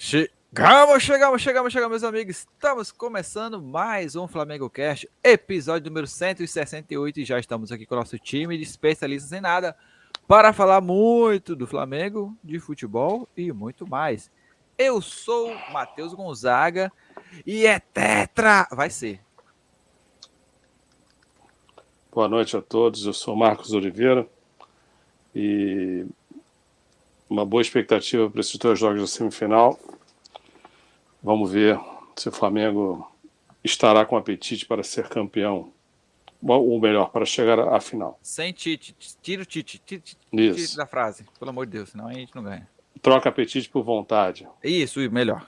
Chegamos, meus amigos. Estamos começando mais um Flamengo Cast, episódio número 168, e já estamos aqui com o nosso time de especialistas em nada para falar muito do Flamengo, de futebol e muito mais. Eu sou Matheus Gonzaga e é tetra! Vai ser. Boa noite a todos, eu sou Marcos Oliveira e uma boa expectativa para esses dois jogos da semifinal. Vamos ver se o Flamengo estará com apetite para ser campeão, ou melhor, para chegar à final. Sem Tite, tira o Tite da frase, pelo amor de Deus, senão a gente não ganha. Troca apetite por vontade. Isso, melhor.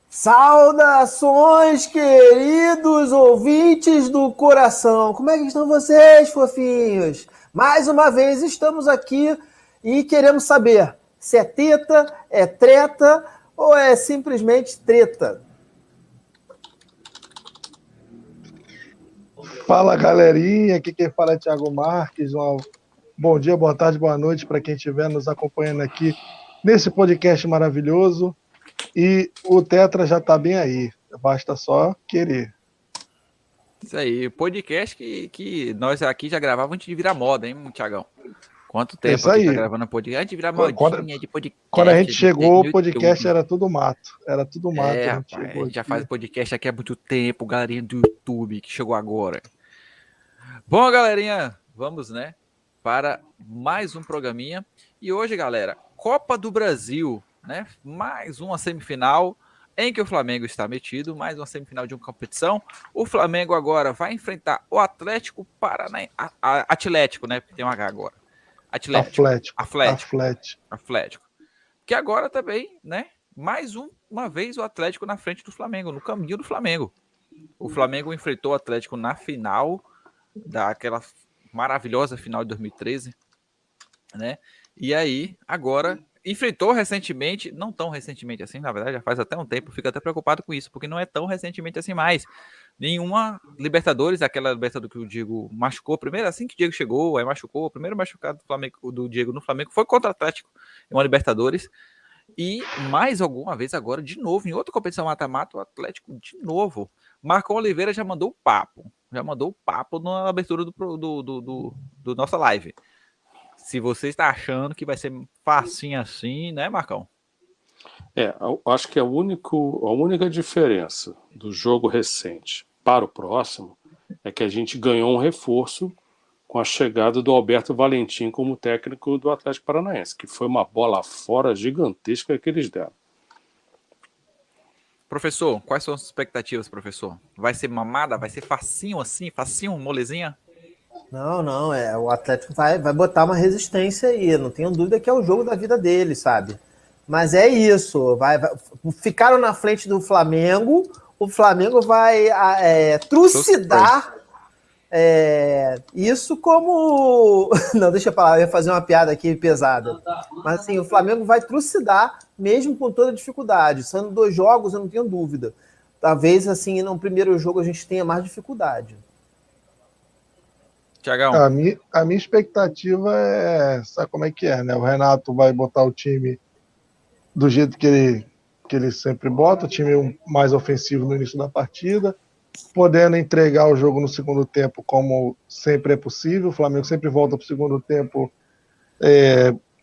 Saudações, queridos ouvintes do coração! Como é que estão vocês, fofinhos? Mais uma vez estamos aqui e queremos saber se é teta, é treta ou é simplesmente treta. Fala, galerinha, aqui quem fala é Thiago Marques. Bom dia, boa tarde, boa noite para quem estiver nos acompanhando aqui nesse podcast maravilhoso. E o Tetra já tá bem aí, basta só querer. Isso aí, podcast que nós aqui já gravávamos antes de virar moda, hein, Thiagão? Quanto tempo isso aí. Tá gravando podcast? Antes de virar modinha de podcast. Quando a gente chegou, o podcast era tudo mato. Era tudo mato. A gente já faz podcast aqui há muito tempo, galerinha do YouTube que chegou agora. Bom, galerinha, vamos, né, para mais um programinha. E hoje, galera, Copa do Brasil, né? Mais uma semifinal em que o Flamengo está metido, mais uma semifinal de uma competição. O Flamengo agora vai enfrentar o Atlético Paranaense, Atlético, né? Tem um H agora. Atlético. Que agora também, né? Mais uma vez o Atlético na frente do Flamengo, no caminho do Flamengo. O Flamengo enfrentou o Atlético na final daquela maravilhosa final de 2013, né? E aí, agora enfrentou recentemente, não tão recentemente assim, na verdade já faz até um tempo, fico até preocupado com isso, porque não é tão recentemente assim mais. Nenhuma Libertadores, aquela Libertadores que o Diego machucou primeiro, assim que o Diego chegou, aí machucou, o primeiro machucado do Flamengo, do Diego no Flamengo foi contra o Atlético em uma Libertadores, e mais alguma vez agora, de novo, em outra competição mata-mata, o Atlético de novo. Marcão Oliveira já mandou o papo na abertura do nossa live. Se você está achando que vai ser facinho assim, né, Marcão? Acho que a única diferença do jogo recente para o próximo é que a gente ganhou um reforço com a chegada do Alberto Valentim como técnico do Atlético Paranaense, que foi uma bola fora gigantesca que eles deram. Professor, quais são as expectativas, professor? Vai ser mamada? Vai ser facinho assim? Facinho, molezinha? Não, o Atlético vai botar uma resistência aí, não tenho dúvida que é o jogo da vida dele, sabe? Mas é isso, ficaram na frente do Flamengo, o Flamengo vai trucidar isso como... Não, deixa eu falar, eu ia fazer uma piada aqui pesada. Mas assim, o Flamengo vai trucidar, mesmo com toda dificuldade. Sendo 2 jogos, eu não tenho dúvida. Talvez, assim, no primeiro jogo a gente tenha mais dificuldade. Thiagão. A minha expectativa sabe como é que é, né? O Renato vai botar o time do jeito que ele sempre bota, o time mais ofensivo no início da partida, podendo entregar o jogo no segundo tempo como sempre é possível. O Flamengo sempre volta para o segundo tempo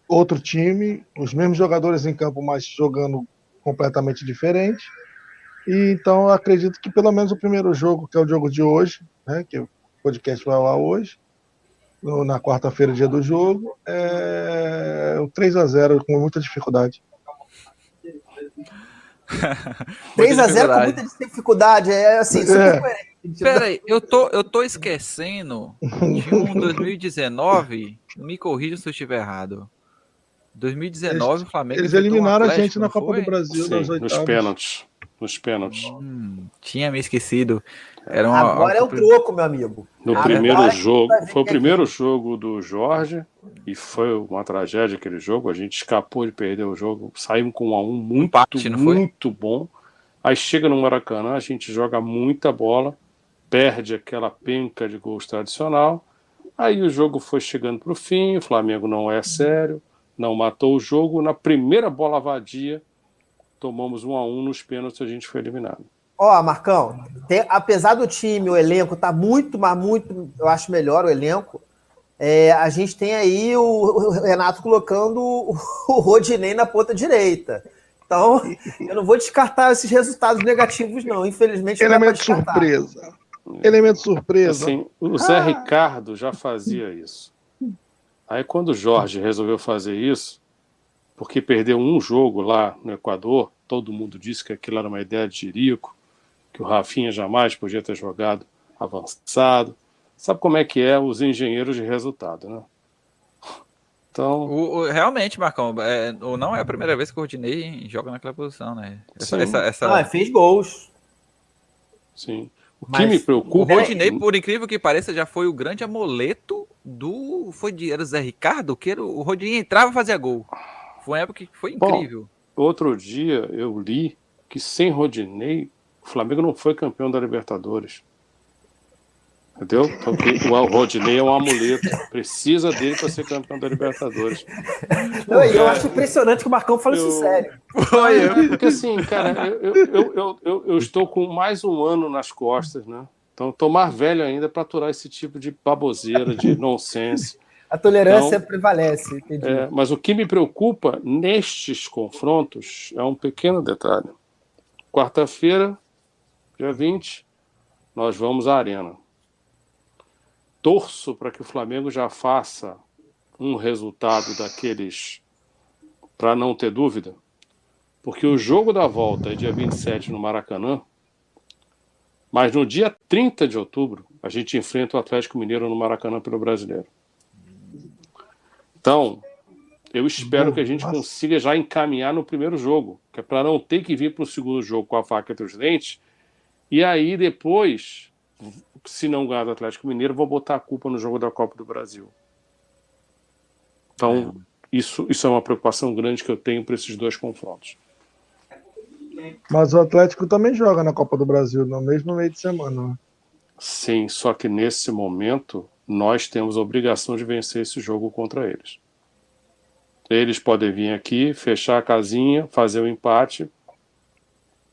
outro time, os mesmos jogadores em campo, mas jogando completamente diferente. E então eu acredito que pelo menos o primeiro jogo, que é o jogo de hoje, né, que o podcast vai lá hoje, na quarta-feira, dia do jogo, o 3-0 com muita dificuldade. 3-0 com muita dificuldade, super coerente. Peraí, eu tô esquecendo de um 2019, me corrija se eu estiver errado. 2019 o Flamengo... Eles eliminaram a gente na Copa do Brasil, sim, nos pênaltis. Tinha me esquecido. Agora é o troco, meu amigo. Foi o primeiro jogo do Jorge e foi uma tragédia aquele jogo. A gente escapou de perder o jogo, saímos com 1-1 muito bom. Aí chega no Maracanã, a gente joga muita bola, perde aquela penca de gols tradicional. Aí o jogo foi chegando para o fim, o Flamengo não é sério, não matou o jogo. Na primeira bola vadia, tomamos 1-1 nos pênaltis, a gente foi eliminado. Ó, Marcão, apesar do time, o elenco tá muito, mas muito, eu acho melhor o elenco, a gente tem aí o Renato colocando o Rodinei na ponta direita. Então, eu não vou descartar esses resultados negativos, não. Infelizmente, não Elemento surpresa. Elemento surpresa. Assim, o Zé Ricardo já fazia isso. Aí, quando o Jorge resolveu fazer isso, porque perdeu um jogo lá no Equador, todo mundo disse que aquilo era uma ideia de jirico, que o Rafinha jamais podia ter jogado avançado. Sabe como é que é os engenheiros de resultado, né? Então... realmente, Marcão, não é a primeira vez que o Rodinei joga naquela posição, né? Fez gols. Sim. O que me preocupa... O Rodinei, por incrível que pareça, já foi o grande amuleto era o Zé Ricardo, que o Rodinei entrava e fazia gol. Foi uma época que foi incrível. Bom, outro dia eu li que sem Rodinei, o Flamengo não foi campeão da Libertadores. Entendeu? Porque o Rodinei é um amuleto. Precisa dele para ser campeão da Libertadores. Eu acho impressionante que o Marcão fala isso sério. Porque assim, cara, eu estou com mais um ano nas costas, né? Então, estou mais velho ainda para aturar esse tipo de baboseira, de nonsense. A tolerância prevalece. Mas o que me preocupa nestes confrontos é um pequeno detalhe. Quarta-feira, dia 20, nós vamos à Arena. Torço para que o Flamengo já faça um resultado daqueles para não ter dúvida, porque o jogo da volta é dia 27 no Maracanã, mas no dia 30 de outubro a gente enfrenta o Atlético Mineiro no Maracanã pelo Brasileiro. Então, eu espero que a gente consiga já encaminhar no primeiro jogo, que é para não ter que vir para o segundo jogo com a faca entre os dentes, e aí depois... Se não ganhar do Atlético Mineiro, vou botar a culpa no jogo da Copa do Brasil. Então, isso é uma preocupação grande que eu tenho para esses dois confrontos. Mas o Atlético também joga na Copa do Brasil, no mesmo meio de semana. Né? Sim, só que nesse momento, nós temos a obrigação de vencer esse jogo contra eles. Eles podem vir aqui, fechar a casinha, fazer o empate,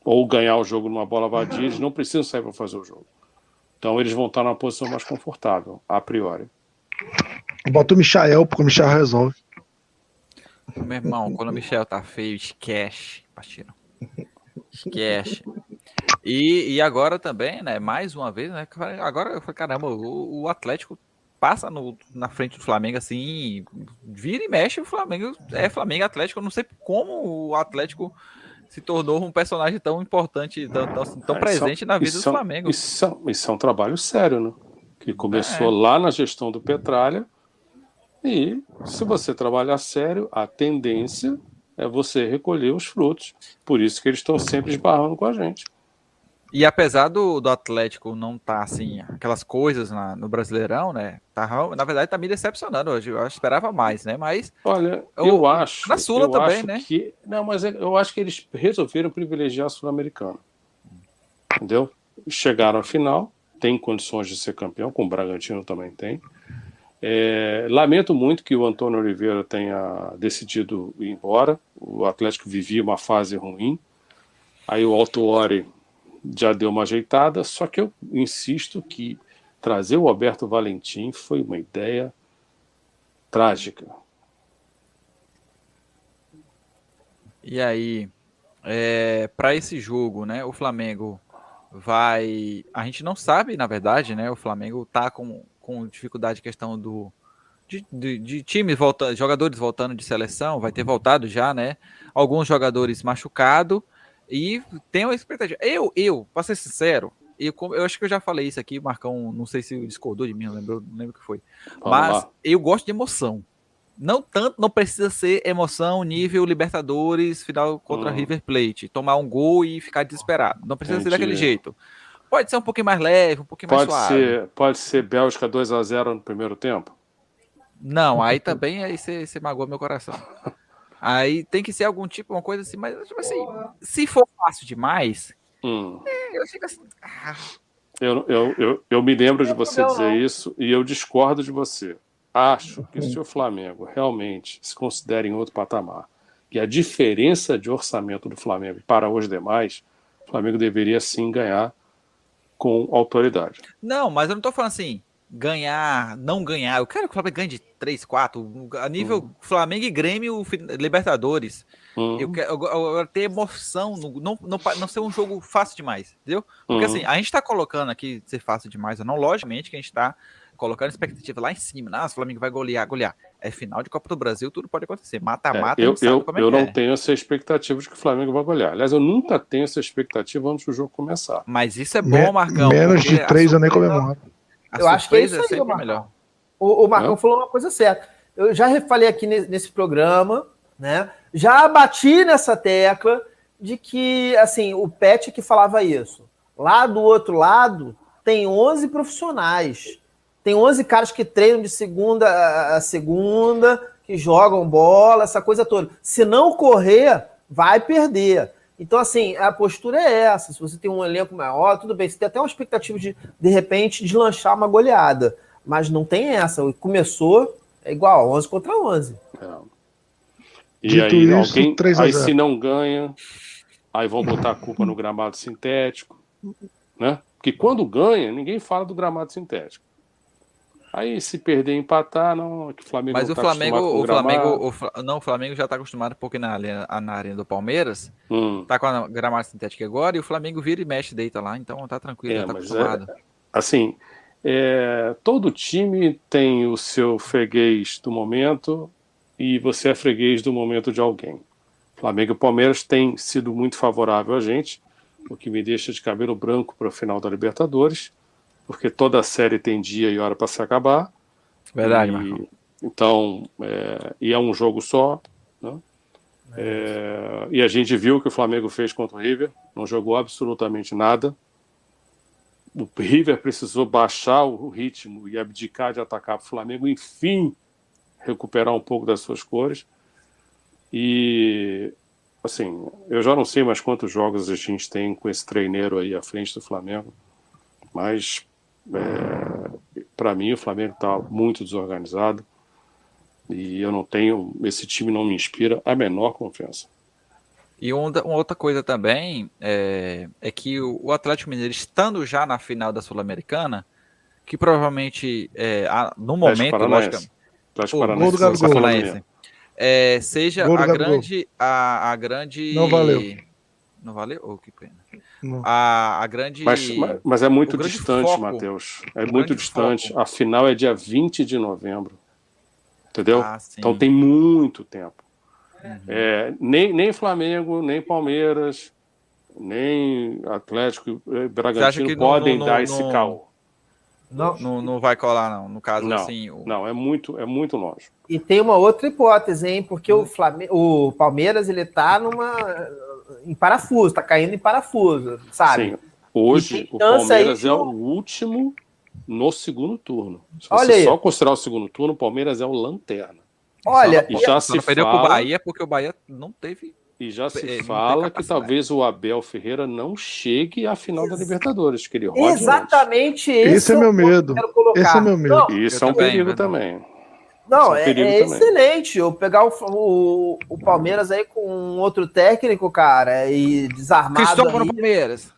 ou ganhar o jogo numa bola vadia, eles não precisam sair para fazer o jogo. Então eles vão estar numa posição mais confortável, a priori. Bota o Michael, porque o Michael resolve. Meu irmão, quando o Michel tá feio, esquece, Pastino. Esquece. E agora também, né? Mais uma vez, né? Agora eu falei, caramba, o Atlético passa na frente do Flamengo assim, vira e mexe, o Flamengo é Flamengo e Atlético. Eu não sei como o Atlético se tornou um personagem tão importante, tão presente na vida do Flamengo. Isso é um trabalho sério, né? Que começou lá na gestão do Petralha, e se você trabalhar sério, a tendência é você recolher os frutos. Por isso que eles estão sempre esbarrando com a gente. E apesar do Atlético não estar assim, aquelas coisas no Brasileirão, né? Na verdade, tá me decepcionando hoje. Eu esperava mais, né? Mas. Olha, eu acho. Na Sula também, né? Mas eu acho que eles resolveram privilegiar a Sul-Americana. Entendeu? Chegaram à final, tem condições de ser campeão, como o Bragantino também tem. Lamento muito que o Antônio Oliveira tenha decidido ir embora. O Atlético vivia uma fase ruim. Aí o Autuori já deu uma ajeitada, só que eu insisto que trazer o Alberto Valentim foi uma ideia trágica. E aí, para esse jogo, né, o Flamengo vai... A gente não sabe, na verdade, né, o Flamengo tá com dificuldade em questão de times voltando, jogadores voltando de seleção, vai ter voltado já, né, alguns jogadores machucados. E tem uma expectativa. Pra ser sincero, eu acho que eu já falei isso aqui, Marcão, não sei se discordou de mim, não lembro o que foi. Mas eu gosto de emoção. Não precisa ser emoção nível Libertadores, final contra River Plate. Tomar um gol e ficar desesperado. Não precisa ser daquele jeito. Pode ser um pouquinho mais leve, um pouquinho mais suave. Pode ser Bélgica 2-0 no primeiro tempo? Não, aí também você magoa meu coração. Aí tem que ser algum tipo, uma coisa assim, mas tipo assim, se for fácil demais, eu fico assim. Eu me lembro de você dizer isso e eu discordo de você. acho que se o Flamengo realmente se considera em outro patamar, e a diferença de orçamento do Flamengo para os demais, o Flamengo deveria sim ganhar com autoridade. Não, mas eu não tô falando assim, ganhar, não ganhar. Eu quero que o Flamengo ganhe de 3, 4, a nível Flamengo e Grêmio, Libertadores. Eu quero ter emoção, não ser um jogo fácil demais, entendeu? Porque assim, a gente tá colocando aqui ser fácil demais ou não, logicamente que a gente tá colocando expectativa lá em cima. Nossa, o Flamengo vai golear. É final de Copa do Brasil, tudo pode acontecer. Mata-mata, a gente sabe como é que eu não tenho essa expectativa de que o Flamengo vai golear. Aliás, eu nunca tenho essa expectativa antes do jogo começar. Mas isso é bom, Marcão. Menos de 3 eu nem comemoro. Eu acho que é isso aí, sempre melhor. O Marcão falou uma coisa certa. Eu já falei aqui nesse programa, né? Já bati nessa tecla de que, assim, o Pet que falava isso. Lá do outro lado, tem 11 profissionais. Tem 11 caras que treinam de segunda a segunda, que jogam bola, essa coisa toda. Se não correr, vai perder. Então, assim, a postura é essa. Se você tem um elenco maior, tudo bem. Você tem até uma expectativa de repente, deslanchar uma goleada. Mas não tem essa. Começou, é igual, 11 contra 11. E dito aí, isso, 3 a 0. aí se não ganha, aí vão botar a culpa no gramado sintético, né? Porque quando ganha, ninguém fala do gramado sintético. Aí se perder e empatar, não, que o Flamengo mas não o tá Flamengo, acostumado o Flamengo já está acostumado porque na arena do Palmeiras com tá com a gramado sintética agora e o Flamengo vira e mexe, deita lá, então tá tranquilo, já tá mas acostumado. assim, todo time tem o seu freguês do momento e você é freguês do momento de alguém. Flamengo e Palmeiras têm sido muito favorável a gente, o que me deixa de cabelo branco para o final da Libertadores, porque toda a série tem dia e hora para se acabar. Verdade, Marcão. Então, e é um jogo só, né? E a gente viu o que o Flamengo fez contra o River, não jogou absolutamente nada. O River precisou baixar o ritmo e abdicar de atacar para o Flamengo, enfim, recuperar um pouco das suas cores. E, assim, eu já não sei mais quantos jogos a gente tem com esse treineiro aí à frente do Flamengo, mas para mim o Flamengo está muito desorganizado e eu não tenho, esse time não me inspira a menor confiança. E uma outra coisa também é que o Atlético Mineiro, estando já na final da Sul-Americana, que provavelmente no momento, lógico, Gol do Gabigol. seja Gol do a Gabigol. grande. Não valeu. Não valeu? Oh, que pena. Não. A grande. Mas é muito o grande distante, foco, Matheus. É o muito grande distante. foco. A final é dia 20 de novembro. Entendeu? Sim. Então tem muito tempo. Nem Flamengo, nem Palmeiras, nem Atlético e Bragantino podem dar esse caô. Não vai colar, não. No caso, Não, assim. não, é muito longe. E tem uma outra hipótese, hein? Porque o Palmeiras, ele tá em parafuso, tá caindo em parafuso, sabe? Sim. Hoje, o Palmeiras é o último no segundo turno. Se você só considerar o segundo turno, o Palmeiras é o lanterna. Olha, e já se perdeu fala, pro Bahia, porque o Bahia não teve. E já se fala que talvez o Abel Ferreira não chegue à final da Libertadores, que ele rode exatamente esse é meu medo. Esse é meu medo. Não, isso é um perigo também. Não, é excelente. Eu pegar o Palmeiras aí com um outro técnico, cara, e desarmado. Cristóvão no Palmeiras.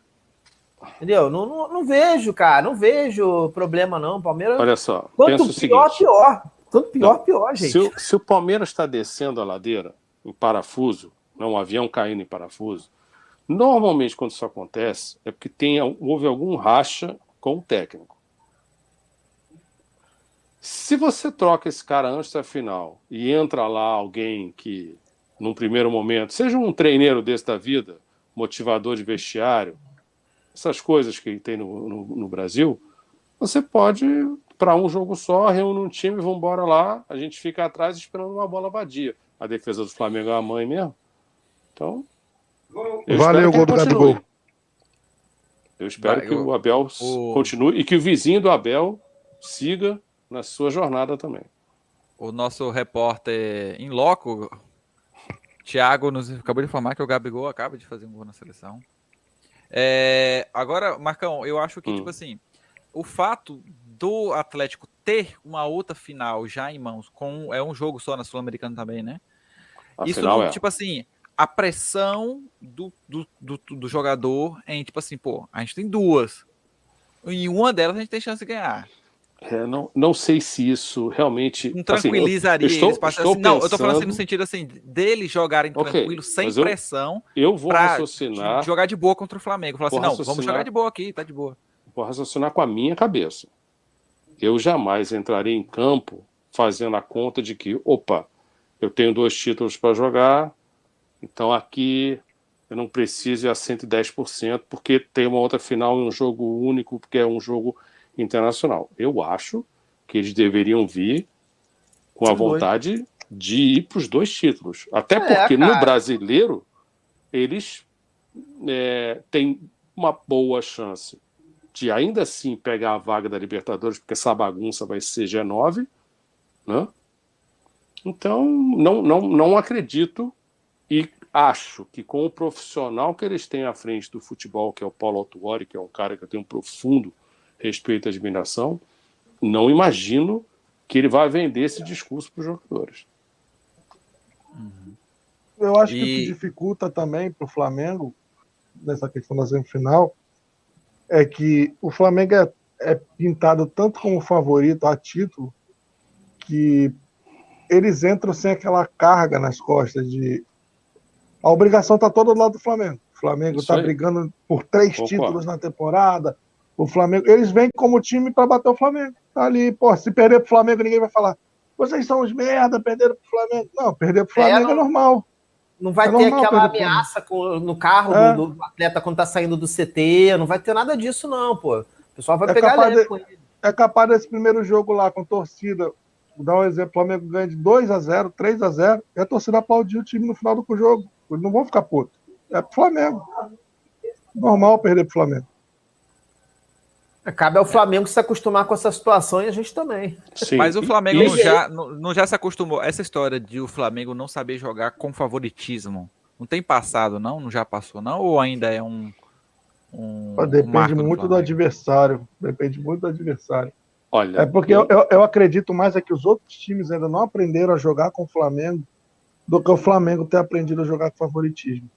Entendeu? Não vejo, cara. Não vejo problema, não. Palmeiras. Olha só. Quanto pior, pior. Quanto pior, pior, gente. Se o Palmeiras está descendo a ladeira em parafuso, um avião caindo em parafuso, normalmente quando isso acontece é porque houve algum racha com o técnico. Se você troca esse cara antes da final e entra lá alguém que, num primeiro momento, seja um treineiro desse da vida, motivador de vestiário, essas coisas que tem no Brasil, você pode, para um jogo só, reúne um time, vamos embora lá, a gente fica atrás esperando uma bola vadia. A defesa do Flamengo é a mãe mesmo. Então, valeu o gol do Gabigol. Eu espero que o Abel continue e que o vizinho do Abel siga na sua jornada também. O nosso repórter em loco, Thiago, nos acabou de informar que o Gabigol acaba de fazer um gol na seleção. Agora, Marcão, eu acho que, tipo assim, o fato do Atlético ter uma outra final já em mãos, é um jogo só na Sul-Americana também, né? Isso Afinal, não, tipo assim, a pressão do jogador em, tipo assim, pô, a gente tem duas. Em uma delas a gente tem chance de ganhar. Não sei se isso realmente... Não tranquilizaria assim, eles. estou Não, eu tô falando assim pensando... no sentido assim, deles jogarem tranquilo, sem pressão, eu vou raciocinar... jogar de boa contra o Flamengo. Falar assim, não, raciocinar, vamos jogar de boa aqui, tá de boa. Vou raciocinar com a minha cabeça. Eu jamais entraria em campo fazendo a conta de que, opa, eu tenho 2 títulos para jogar, então aqui eu não preciso ir a 110%, porque tem uma outra final em um jogo único, porque é um jogo internacional. Eu acho que eles deveriam vir com a vontade de ir para os 2 títulos. Até porque no brasileiro, eles têm uma boa chance de ainda assim pegar a vaga da Libertadores, porque essa bagunça vai ser G9, né? Então, não acredito e acho que com o profissional que eles têm à frente do futebol, que é o Paulo Autuori, que é um cara que eu tenho um profundo respeito e admiração, não imagino que ele vai vender esse discurso para os jogadores. Eu acho que o que dificulta também para o Flamengo, nessa questão da semifinal, é que o Flamengo é pintado tanto como favorito a título, que eles entram sem aquela carga nas costas de... A obrigação está toda do lado do Flamengo. O Flamengo está brigando por 3 títulos na temporada. O Flamengo, eles vêm como time para bater o Flamengo. Tá ali, pô, se perder pro Flamengo, ninguém vai falar: vocês são os merda, perderam pro Flamengo. Não, perder pro Flamengo é normal. Não vai ter aquela ameaça no carro do atleta quando tá saindo do CT, não vai ter nada disso, não, pô. O pessoal vai pegar leve com ele. É capaz desse primeiro jogo lá com torcida, vou dar um exemplo, o Flamengo ganha de 2-0, 3-0, e a torcida aplaudiu o time no final do jogo. Eles não vão ficar putos. É pro Flamengo. Normal perder pro Flamengo. Cabe ao Flamengo se acostumar com essa situação e a gente também. Sim. Mas o Flamengo não já se acostumou. Essa história de o Flamengo não saber jogar com favoritismo, não tem passado, não? Não já passou, não? Ou ainda é depende muito do adversário. Depende muito do adversário. Olha, é porque eu acredito mais que os outros times ainda não aprenderam a jogar com o Flamengo do que o Flamengo ter aprendido a jogar com favoritismo.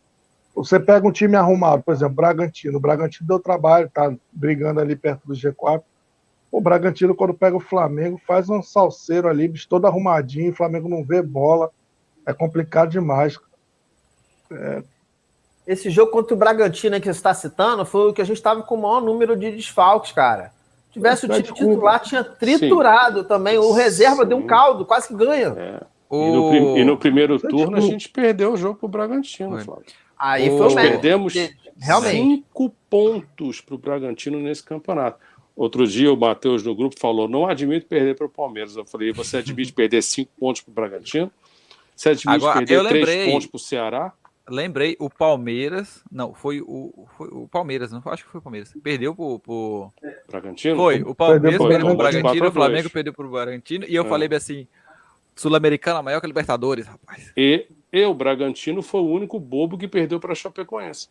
Você pega um time arrumado, por exemplo, Bragantino. O Bragantino deu trabalho, tá brigando ali perto do G4. O Bragantino, quando pega o Flamengo, faz um salseiro ali, todo arrumadinho, o Flamengo não vê bola. É complicado demais. Esse jogo contra o Bragantino que você está citando foi o que a gente estava com o maior número de desfalques, cara. Se tivesse o time titular, tinha triturado também. O reserva deu um caldo, quase que ganha. E no primeiro turno a gente perdeu o jogo pro Bragantino, Flávio. Aí foi Nós perdemos realmente 5 pontos para o Bragantino nesse campeonato. Outro dia o Matheus no grupo falou: não admito perder para o Palmeiras. Eu falei: você admite perder 5 pontos para o Bragantino? Você admite perder 3 pontos para o Ceará? Lembrei, o Palmeiras... Não, foi o Palmeiras, não acho que foi o Palmeiras. Perdeu pro Bragantino? Foi, o Palmeiras perdeu pro Bragantino, o 4-2. Flamengo perdeu pro Bragantino, e eu falei assim, Sul-Americana maior que a Libertadores, rapaz. E o Bragantino foi o único bobo que perdeu para a Chapecoense.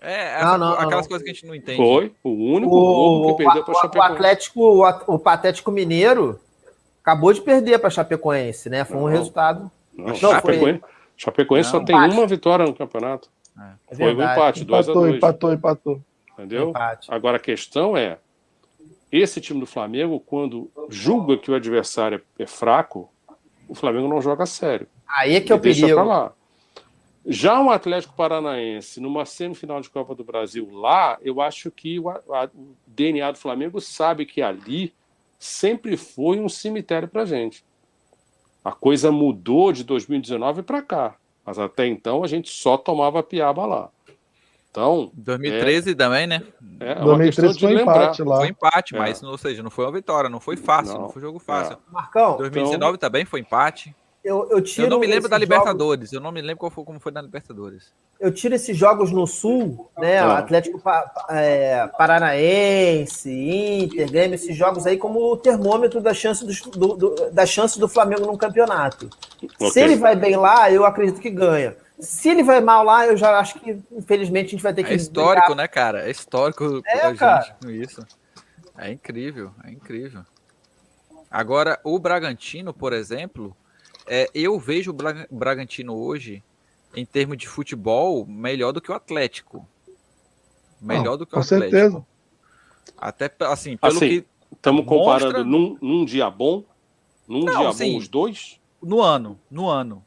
Aquelas coisas que a gente não entende. Foi o único bobo que perdeu para a Chapecoense. O Atlético Mineiro acabou de perder para a Chapecoense, né? Foi um resultado... Chapecoense só tem uma vitória no campeonato. Foi um empate, 2-2. Empatou. Entendeu? Agora a questão é, esse time do Flamengo, quando julga que o adversário é fraco, o Flamengo não joga sério. Aí é que é o perigo. Deixa pra lá. Já um Atlético Paranaense, numa semifinal de Copa do Brasil lá, eu acho que o DNA do Flamengo sabe que ali sempre foi um cemitério pra gente. A coisa mudou de 2019 para cá, mas até então a gente só tomava piaba lá. Então, 2013 também, né? É uma questão de lembrar. Lá. Foi empate, mas ou seja, não foi uma vitória, não foi fácil, não foi jogo fácil. Marcão, 2019 também foi empate. Eu não me lembro da Libertadores, eu não me lembro como foi na Libertadores. Eu tiro esses jogos no Sul, né? Atlético Paranaense, Inter, Grêmio, esses jogos aí como o termômetro da chance do Flamengo num campeonato. Okay. Se ele vai bem lá, eu acredito que ganha. Se ele vai mal lá, eu já acho que, infelizmente, a gente vai ter que... É histórico, brincar. Né, cara? É histórico cara. Gente com isso. É incrível, é incrível. Agora, o Bragantino, por exemplo, eu vejo o Bragantino hoje, em termos de futebol, melhor do que o Atlético. Melhor do que o Com Atlético. certeza. Até assim, pelo Assim, que estamos comparando mostra... num dia bom? Num Não, dia sim. bom os dois? No ano.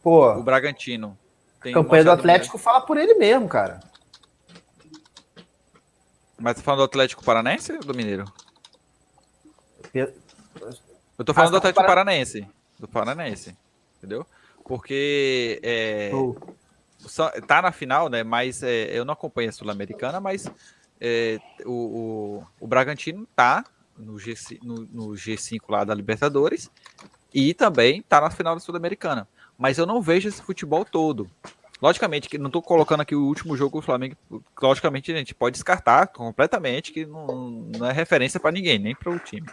Pô, O Bragantino a tem campanha do mostrado Atlético fala por ele mesmo, cara. Mas você tá falando do Atlético Paranaense ou do Mineiro? Pe- Eu tô falando do você tá Atlético comparando- Paranaense. Do Paranaense. Entendeu? Porque tá na final, né? Mas eu não acompanho a Sul-Americana, mas o Bragantino tá no G5 lá da Libertadores e também tá na final da Sul-Americana. Mas eu não vejo esse futebol todo. Logicamente, que não tô colocando aqui o último jogo do Flamengo. Logicamente, a gente pode descartar completamente, que não é referência para ninguém, nem para o time.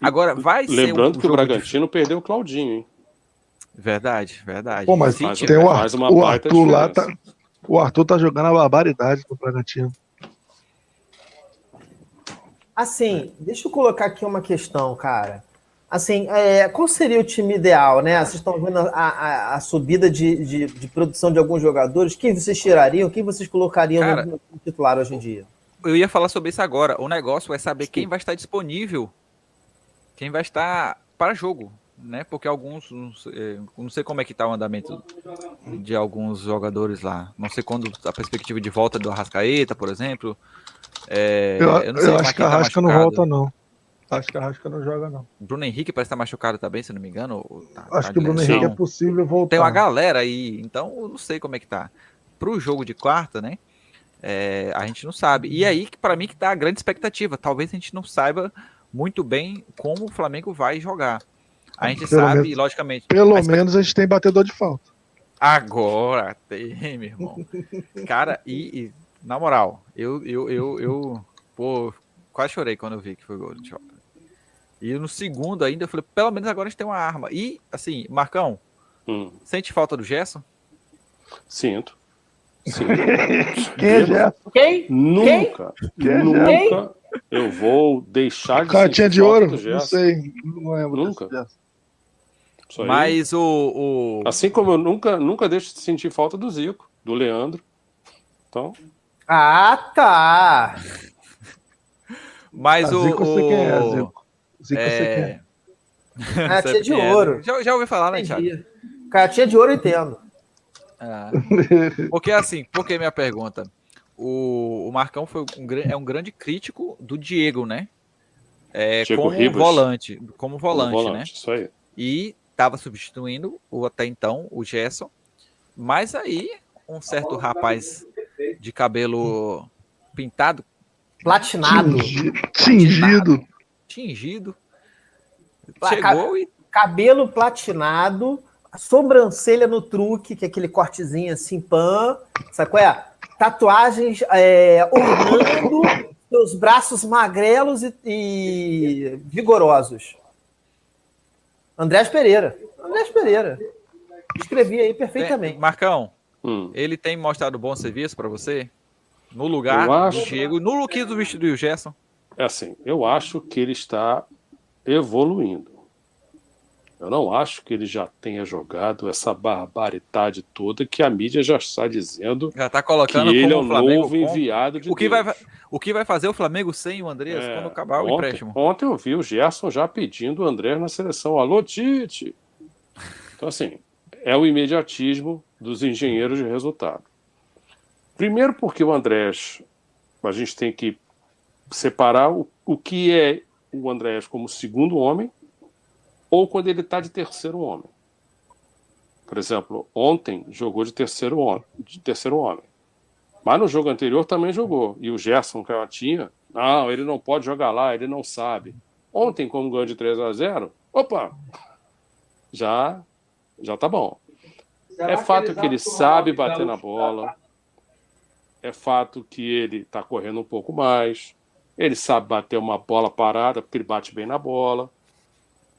Agora, vai ser Lembrando que o jogo Bragantino perdeu o Claudinho, hein? Verdade. Pô, mas Se tem o faz uma Arthur, o baita Arthur lá, diferença. o Arthur tá jogando a barbaridade no Bragantino. Assim, deixa eu colocar aqui uma questão, cara. Assim, qual seria o time ideal, né? Vocês estão vendo a subida de produção de alguns jogadores. Quem vocês tirariam? Quem vocês colocariam Cara, no titular hoje em dia? Eu ia falar sobre isso agora. O negócio é saber quem vai estar disponível, quem vai estar para jogo, né? Porque alguns, não sei como é que tá o andamento de alguns jogadores lá. Não sei quando a perspectiva de volta do Arrascaeta, por exemplo. Eu não sei Eu mais acho que quem a tá Rasca não machucado. volta, não. Acho que a Rasca não joga, não. Bruno Henrique parece estar machucado também, se não me engano. ou Acho de que o Bruno lesão. Henrique é possível voltar. Tem uma galera aí, então eu não sei como é que tá. Pro jogo de quarta, né? A gente não sabe. E aí, que para mim, que tá a grande expectativa. Talvez a gente não saiba muito bem como o Flamengo vai jogar. A gente sabe, logicamente. Pelo menos a gente tem batedor de falta. Agora tem, meu irmão. Cara, na moral, pô, quase chorei quando eu vi que foi gol do Jota. E no segundo ainda, eu falei, pelo menos agora a gente tem uma arma. E, assim, Marcão, sente falta do Gerson? Sinto. Quem é Gerson? Quem? Nunca eu vou deixar de Caixinha sentir de falta ouro? do Não Gerson. sei. Não lembro. Nunca. Desse Isso aí. Mas Assim como eu nunca deixo de sentir falta do Zico, do Leandro. Então, Ah, tá. Mas Zico, eu sei quem é, Zico. Zico, eu sei quem é. Caixinha de ouro. Já ouvi falar, né, Thiago? Entendi. Caixinha de ouro, eu entendo. Porque assim, por que minha pergunta? O Marcão é um grande crítico do Diego, né? Diego como Ribas. como volante, né? Isso aí. E estava substituindo até então o Gerson. Mas aí um certo rapaz de cabelo pintado, Platinado. tingido, chegou e Cabelo platinado, sobrancelha no truque, que é aquele cortezinho assim, pan, sabe qual é? Tatuagens ornando seus braços magrelos e vigorosos. Andrés Pereira. Escrevi aí perfeitamente. Marcão, ele tem mostrado bom serviço para você? No lugar do Diego, no look do vestido do Gerson? É assim, eu acho que ele está evoluindo. Eu não acho que ele já tenha jogado essa barbaridade toda que a mídia já está dizendo já está colocando que ele é o Flamengo novo enviado de Deus. O que vai fazer o Flamengo sem o Andreas quando acabar o empréstimo? Ontem eu vi o Gerson já pedindo o André na seleção. Alô, Tite! Então, assim, é o imediatismo dos engenheiros de resultado. Primeiro porque o Andrés, a gente tem que separar o que é o Andrés como segundo homem ou quando ele está de terceiro homem. Por exemplo, ontem jogou de terceiro homem. Mas no jogo anterior também jogou. E o Gerson Canhotinha, não, ele não pode jogar lá, ele não sabe. Ontem, como ganhou de 3-0, opa, já tá bom. É fato que ele sabe bater na bola. É fato que ele está correndo um pouco mais. Ele sabe bater uma bola parada, porque ele bate bem na bola.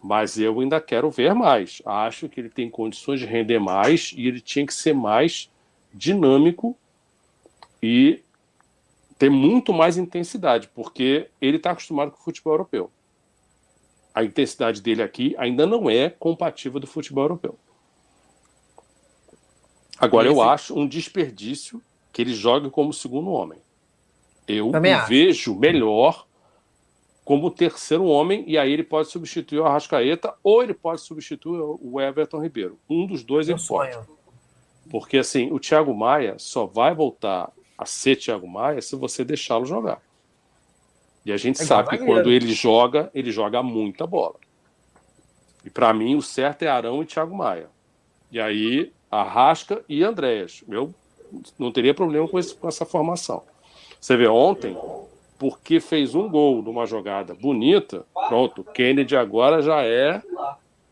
Mas eu ainda quero ver mais. Acho que ele tem condições de render mais e ele tinha que ser mais dinâmico e ter muito mais intensidade, porque ele está acostumado com o futebol europeu. a intensidade dele aqui ainda não é compatível do futebol europeu. Agora, eu acho um desperdício que ele jogue como segundo homem. Eu o vejo melhor como terceiro homem, e aí ele pode substituir o Arrascaeta ou ele pode substituir o Everton Ribeiro. Um dos dois ele pode. Porque, assim, o Thiago Maia só vai voltar a ser Thiago Maia se você deixá-lo jogar. E a gente sabe que quando ele joga muita bola. E para mim, o certo é Arão e Thiago Maia. E aí, Arrasca e Andréas. Eu não teria problema com essa formação. Você vê, ontem, porque fez um gol numa jogada bonita, pronto, o Kennedy agora já é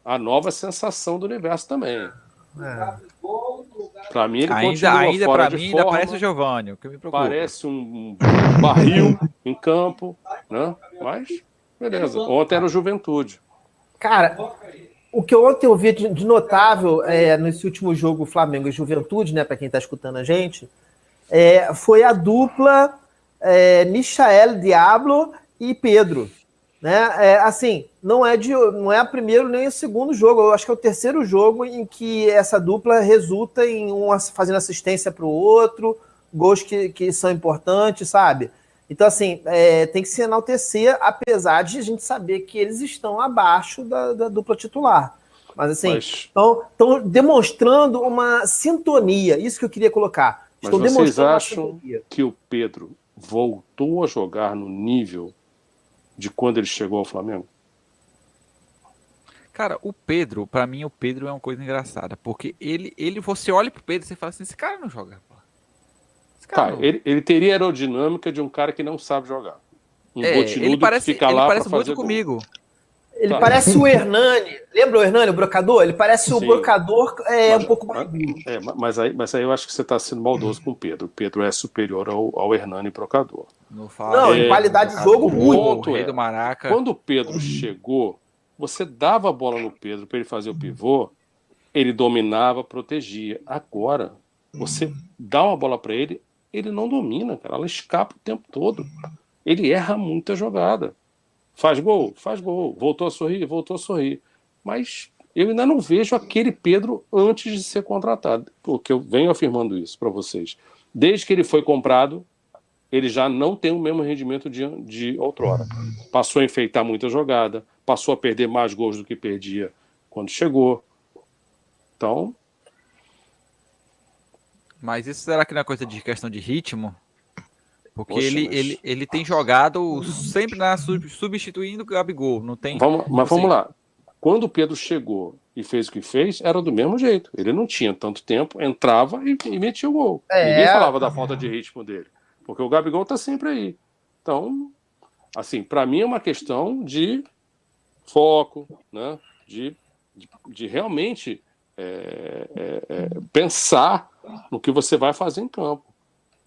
a nova sensação do universo também. Para mim, ele continua fora de forma. Parece o Giovânio, que me preocupa. Parece um barril em campo, né? Mas, beleza. Ontem era o Juventude. Cara, o que ontem eu vi de notável nesse último jogo Flamengo e Juventude, né, para quem está escutando a gente, foi a dupla Michael Diablo e Pedro. Né? Assim, não é o primeiro nem o segundo jogo, eu acho que é o terceiro jogo em que essa dupla resulta em um fazendo assistência para o outro, gols que são importantes, sabe? Então, assim, tem que se enaltecer, apesar de a gente saber que eles estão abaixo da dupla titular. Mas, assim, estão demonstrando uma sintonia, isso que eu queria colocar. Mas vocês acham que o Pedro voltou a jogar no nível de quando ele chegou ao Flamengo? Cara, o Pedro, pra mim, o Pedro é uma coisa engraçada, porque você olha pro Pedro e você fala assim, esse cara não joga. Ele teria a aerodinâmica de um cara que não sabe jogar. Botinudo que fica lá pra fazer muito comigo. Ele parece o Hernani. Lembra o Hernani, o brocador? Ele parece o brocador um pouco mais duro. Mas aí eu acho que você está sendo maldoso com o Pedro. O Pedro é superior ao Hernani brocador. Não, em qualidade de jogo, muito. O rei do Maraca. Quando o Pedro chegou, você dava a bola no Pedro para ele fazer o pivô, ele dominava, protegia. Agora, você dá uma bola para ele, ele não domina, cara. Ela escapa o tempo todo. Ele erra muita jogada. Faz gol, voltou a sorrir. Mas eu ainda não vejo aquele Pedro antes de ser contratado, porque eu venho afirmando isso para vocês. Desde que ele foi comprado, ele já não tem o mesmo rendimento de outrora. Passou a enfeitar muita jogada, passou a perder mais gols do que perdia quando chegou. Então... Mas isso será que não é coisa de questão de ritmo? Porque ele tem jogado sempre substituindo o Gabigol. Não tem, vamos lá. Quando o Pedro chegou e fez o que fez, era do mesmo jeito. Ele não tinha tanto tempo, entrava e metia o gol. Ninguém falava da falta de ritmo dele. Porque o Gabigol tá sempre aí. Então, assim, para mim é uma questão de foco, né? De realmente pensar no que você vai fazer em campo.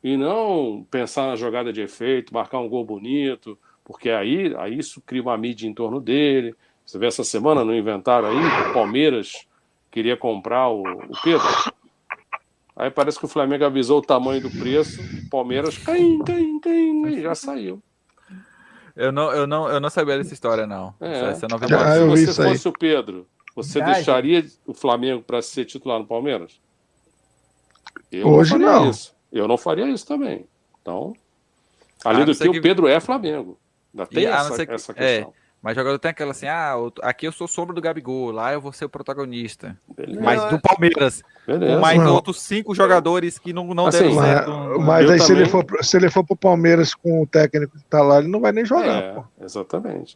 E não pensar na jogada de efeito, marcar um gol bonito, porque aí isso cria uma mídia em torno dele. Você vê essa semana no inventário aí, que o Palmeiras queria comprar o Pedro. Aí parece que o Flamengo avisou o tamanho do preço, o Palmeiras já saiu. Eu não sabia dessa história, não. Essa se você fosse o Pedro, você deixaria o Flamengo para ser titular no Palmeiras? Hoje não. Isso. Eu não faria isso também. Então, além do que o Pedro é Flamengo. Ainda tem essa questão. Mas o jogador tem aquela assim, aqui eu sou sombra do Gabigol, lá eu vou ser o protagonista. Beleza. Mas do Palmeiras. Beleza. Com mais outros 5 jogadores que não deram certo. Mas aí se ele for pro Palmeiras com o técnico que tá lá, ele não vai nem jogar. Pô. Exatamente.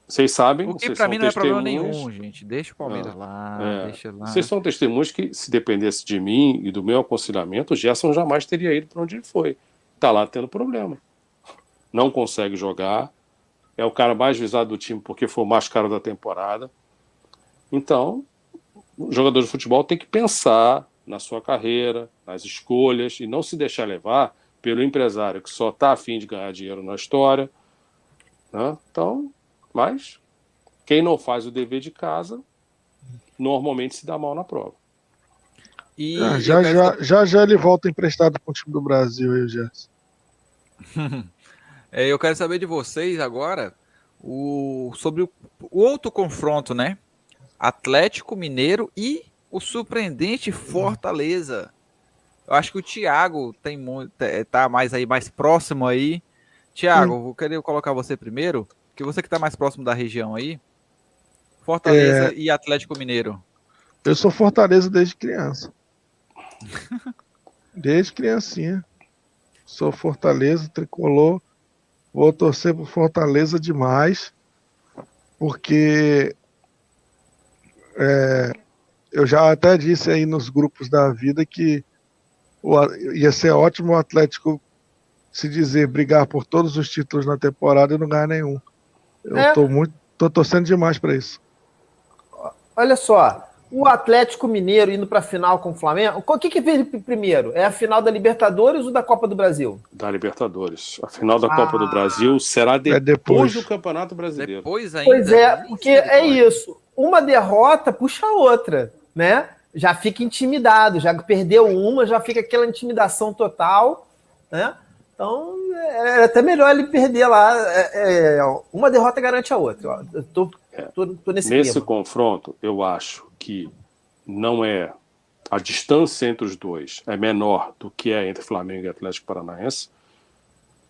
Vocês sabem... O que pra mim não é problema nenhum, gente. Deixa o Palmeiras lá, deixa lá. Vocês são testemunhos que, se dependesse de mim e do meu aconselhamento, o Gerson jamais teria ido para onde ele foi. Tá lá tendo problema. Não consegue jogar. É o cara mais visado do time porque foi o mais caro da temporada. Então, o jogador de futebol tem que pensar na sua carreira, nas escolhas, e não se deixar levar pelo empresário que só está a fim de ganhar dinheiro na história. Né? Então... Mas quem não faz o dever de casa normalmente se dá mal na prova. E já ele volta emprestado para o time do Brasil aí, Gerson. Eu quero saber de vocês agora sobre o outro confronto, né? Atlético Mineiro e o surpreendente Fortaleza. Eu acho que o Thiago tá mais próximo aí. Thiago, vou querer colocar você primeiro, porque você que tá mais próximo da região aí. Fortaleza e Atlético Mineiro. Eu sou Fortaleza desde criança. Desde criancinha. Sou Fortaleza, tricolor. Vou torcer pro Fortaleza demais, porque eu já até disse aí nos grupos da vida que ia ser ótimo o Atlético se dizer brigar por todos os títulos na temporada e não ganhar nenhum. Eu tô torcendo demais para isso. Olha só, o Atlético Mineiro indo para a final com o Flamengo, o que veio primeiro? É a final da Libertadores ou da Copa do Brasil? Da Libertadores. A final da Copa do Brasil será depois do Campeonato Brasileiro. Depois ainda. Pois é, porque é isso. Uma derrota puxa a outra, né? Já fica intimidado, já perdeu uma, já fica aquela intimidação total, né? Então, é até melhor ele perder lá. Uma derrota garante a outra. Eu tô nesse confronto, eu acho que não é... A distância entre os dois é menor do que é entre Flamengo e Atlético Paranaense.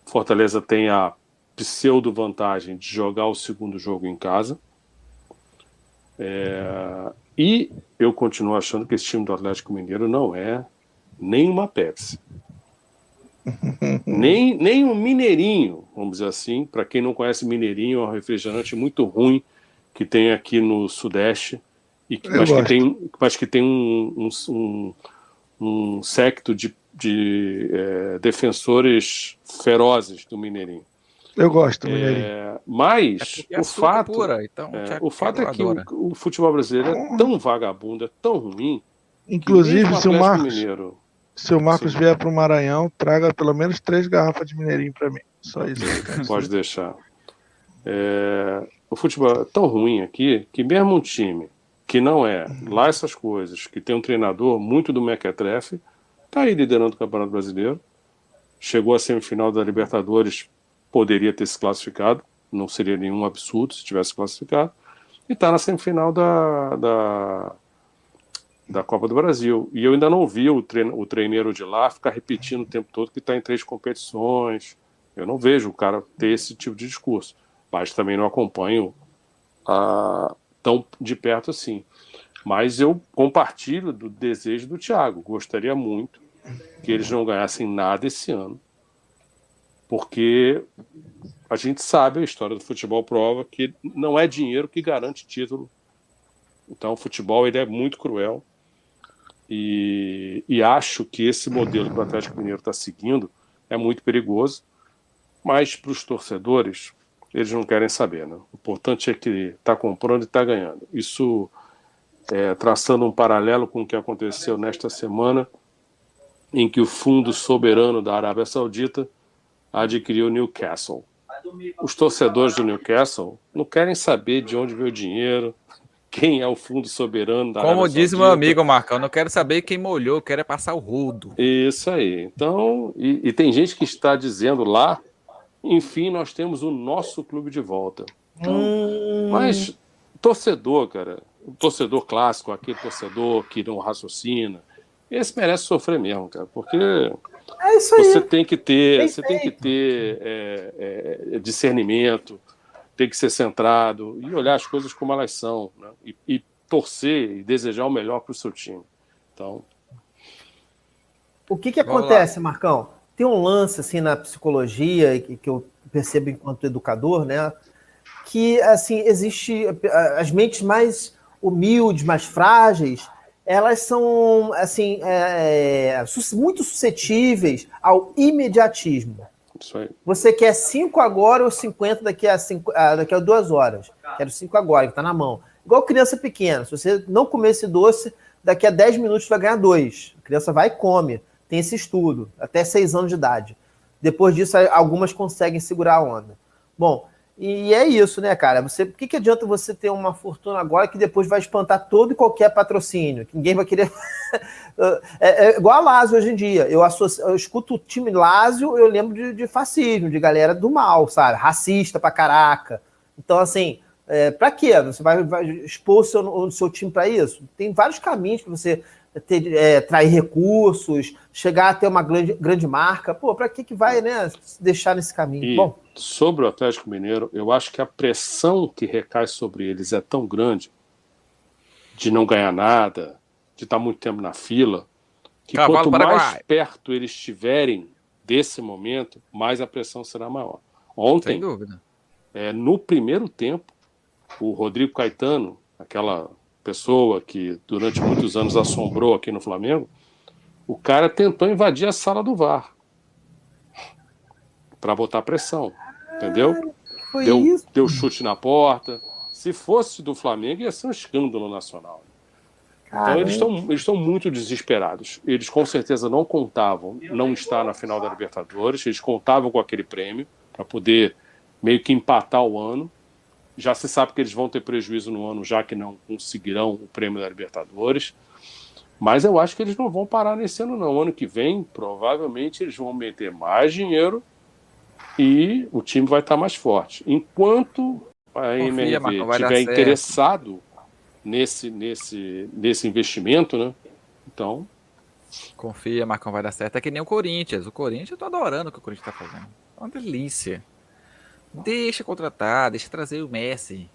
Fortaleza tem a pseudo-vantagem de jogar o segundo jogo em casa. E eu continuo achando que esse time do Atlético Mineiro não é nem uma Pepsi. nem um Mineirinho, vamos dizer assim. Para quem não conhece, Mineirinho é um refrigerante muito ruim que tem aqui no Sudeste, mas que tem um séquito de defensores ferozes do Mineirinho. Eu gosto do Mineirinho. Mas o fato, o fato é que o futebol brasileiro é tão vagabundo, é tão ruim. Inclusive, se o Marcos vier para o Maranhão, traga pelo menos 3 garrafas de Mineirinho para mim. Só isso. Pode deixar. O futebol é tão ruim aqui que mesmo um time que não é lá essas coisas, que tem um treinador muito do mequetrefe, está aí liderando o Campeonato Brasileiro, chegou à semifinal da Libertadores, poderia ter se classificado, não seria nenhum absurdo se tivesse classificado, e está na semifinal da Copa do Brasil. E eu ainda não vi o treineiro de lá ficar repetindo o tempo todo que está em 3 competições. Eu não vejo o cara ter esse tipo de discurso, mas também não acompanho tão de perto assim. Mas eu compartilho do desejo do Thiago. Gostaria muito que eles não ganhassem nada esse ano, porque a gente sabe, a história do futebol prova que não é dinheiro que garante título. Então o futebol ele é muito cruel e acho que esse modelo que o Atlético Mineiro está seguindo é muito perigoso, mas para os torcedores eles não querem saber, né? O importante é que está comprando e está ganhando. Isso traçando um paralelo com o que aconteceu nesta semana, em que o Fundo Soberano da Arábia Saudita adquiriu o Newcastle. Os torcedores do Newcastle não querem saber de onde veio o dinheiro, quem é o Fundo Soberano da Arábia Saudita. Como diz meu amigo Marcão, não quero saber quem molhou, quero passar o rodo. Isso aí. Então, e tem gente que está dizendo lá, enfim, nós temos o nosso clube de volta. Então, mas torcedor, cara, o torcedor clássico, aquele torcedor que não raciocina, esse merece sofrer mesmo, cara, porque isso aí. Você tem que ter discernimento, tem que ser centrado e olhar as coisas como elas são, né? E torcer e desejar o melhor para o seu time. Então, o que acontece, Marcão? Tem um lance assim na psicologia que eu percebo enquanto educador, né? Que assim existe as mentes mais humildes, mais frágeis, elas são assim muito suscetíveis ao imediatismo. Isso aí. Você quer 5 agora ou 50 daqui a 2 horas? Quero 5 agora, que está na mão. Igual criança pequena. Se você não comer esse doce, daqui a 10 minutos vai ganhar 2. A criança vai e come. Tem esse estudo, até 6 anos de idade. Depois disso, algumas conseguem segurar a onda. Bom, e é isso, né, cara? Por que adianta você ter uma fortuna agora que depois vai espantar todo e qualquer patrocínio? Que ninguém vai querer... é igual a Lazio hoje em dia. Eu escuto o time Lazio, eu lembro de fascismo, de galera do mal, sabe? Racista pra caraca, Então, assim, para quê? Você vai expor o seu time para isso? Tem vários caminhos para você trair recursos, chegar a ter uma grande marca. Pô, para que vai, né, se deixar nesse caminho? E Bom, sobre o Atlético Mineiro, eu acho que a pressão que recai sobre eles é tão grande de não ganhar nada, de estar muito tempo na fila, que quanto mais perto eles estiverem desse momento, mais a pressão será maior. Ontem, sem dúvida. No primeiro tempo, o Rodrigo Caetano, aquela pessoa que durante muitos anos assombrou aqui no Flamengo, o cara tentou invadir a sala do VAR para botar pressão, entendeu? Deu chute na porta. Se fosse do Flamengo, ia ser um escândalo nacional. Então eles estão muito desesperados. Eles com certeza não contavam não estar na final da Libertadores, eles contavam com aquele prêmio para poder meio que empatar o ano. Já se sabe que eles vão ter prejuízo no ano, já que não conseguirão o prêmio da Libertadores. Mas eu acho que eles não vão parar nesse ano, não. Ano que vem, provavelmente, eles vão meter mais dinheiro e o time vai estar mais forte. Enquanto a MRV estiver interessado nesse investimento, né? Então... Confia, Marcão, vai dar certo. É que nem o Corinthians. O Corinthians, eu tô adorando o que o Corinthians tá fazendo. É uma delícia. Deixa contratar, deixa trazer o Messi.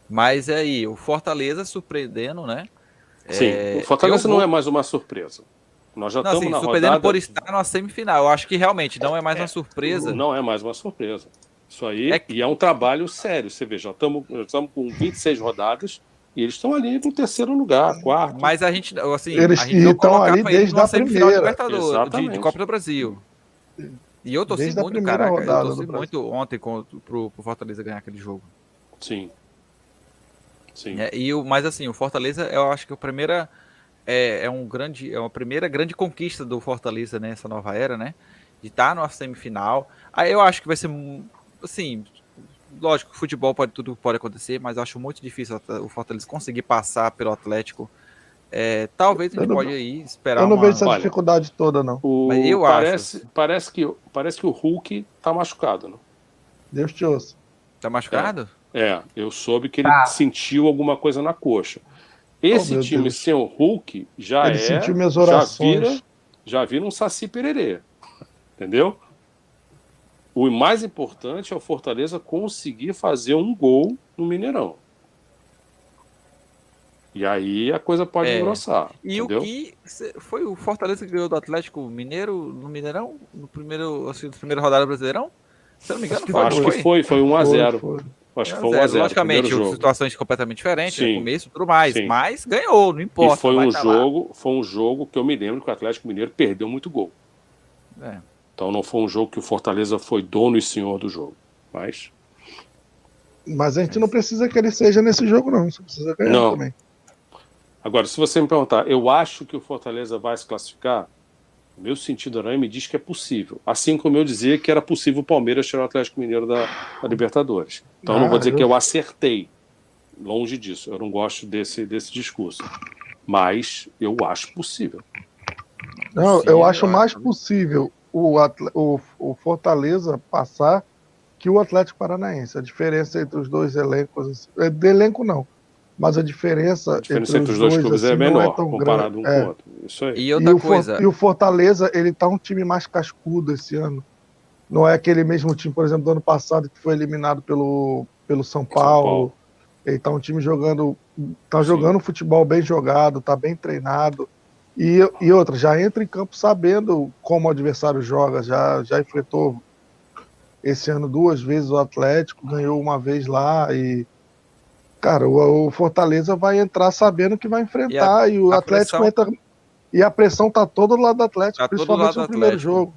Mas aí, o Fortaleza surpreendendo, né? Sim, o Fortaleza não é mais uma surpresa. Nós já estamos na surpreendendo rodada... por estar na semifinal. Eu acho que realmente não é mais uma surpresa. Não é mais uma surpresa. Isso aí e é um trabalho sério. Você vê, já estamos com 26 rodadas e eles estão ali no terceiro lugar, quarto. Mas a gente, assim, eles a gente não estão ali desde a semifinal de primeira. Libertadores, de Copa do Brasil. E eu torci muito, caraca. Eu torci muito ontem pro Fortaleza ganhar aquele jogo. Sim. Sim. Mas assim, o Fortaleza, eu acho que é uma primeira grande conquista do Fortaleza nessa nova era, né? De estar na semifinal. Aí eu acho que vai ser, assim, lógico, futebol tudo pode acontecer, mas eu acho muito difícil o Fortaleza conseguir passar pelo Atlético. Talvez a gente pode aí esperar. Eu não vejo essa dificuldade toda, não. Mas eu acho. Parece que o Hulk tá machucado, né? Deus te ouça. Tá machucado? Eu soube que ele sentiu alguma coisa na coxa. Esse time sem o Hulk ele sentiu minhas orações. Já vira um Saci Pererê. Entendeu? O mais importante é o Fortaleza conseguir fazer um gol no Mineirão. E aí a coisa pode engrossar. E entendeu? O que foi o Fortaleza que ganhou do Atlético Mineiro no Mineirão? Na primeira rodada do Brasileirão? Se eu não me engano, acho que foi 1-0. Acho que foi 1-0. Logicamente, situações completamente diferentes, no começo e tudo mais. Sim. Mas ganhou, não importa. E foi um jogo que eu me lembro que o Atlético Mineiro perdeu muito gol. Então não foi um jogo que o Fortaleza foi dono e senhor do jogo. Mas a gente não precisa que ele seja nesse jogo, não. Você precisa ganhar também. Agora, se você me perguntar, eu acho que o Fortaleza vai se classificar, o meu sentido aranha me diz que é possível. Assim como eu dizia que era possível o Palmeiras tirar o Atlético Mineiro da Libertadores. Então eu não vou dizer que eu acertei. Longe disso. Eu não gosto desse discurso. Mas eu acho possível. Não, eu acho mais possível o Fortaleza passar que o Atlético Paranaense. A diferença entre os dois elencos... De elenco, não. Mas a diferença entre os dois clubes é menor, não é tão comparado grande. Com o outro. Isso aí. E o Fortaleza, ele tá um time mais cascudo esse ano. Não é aquele mesmo time, por exemplo, do ano passado, que foi eliminado pelo São Paulo. Ele tá um time jogando futebol bem jogado, tá bem treinado. E outra, já entra em campo sabendo como o adversário joga, já enfrentou esse ano 2 vezes o Atlético, ganhou uma vez lá e... Cara, o Fortaleza vai entrar sabendo que vai enfrentar e o Atlético entra... E a pressão tá todo do lado do Atlético, principalmente no primeiro jogo.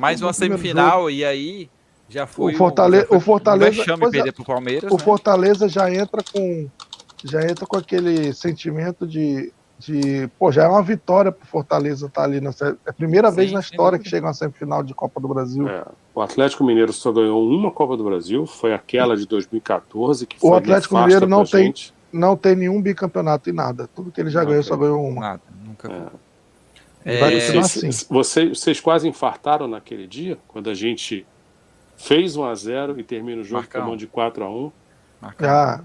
Mais uma semifinal e aí já foi o Fortaleza perder pro Palmeiras. O Fortaleza já entra com aquele sentimento de já é uma vitória pro Fortaleza estar ali é a primeira vez na história que chega na semifinal de Copa do Brasil. O Atlético Mineiro só ganhou uma Copa do Brasil, foi aquela de 2014 que foi o Atlético Mineiro não tem nenhum bicampeonato em nada. Tudo que ele já ganhou só ganhou uma. Nada, nunca. Vai continuar assim. Vocês quase infartaram naquele dia, quando a gente fez 1-0 e termina o jogo Marcão. tomando de 4-1. Marcão. Ah,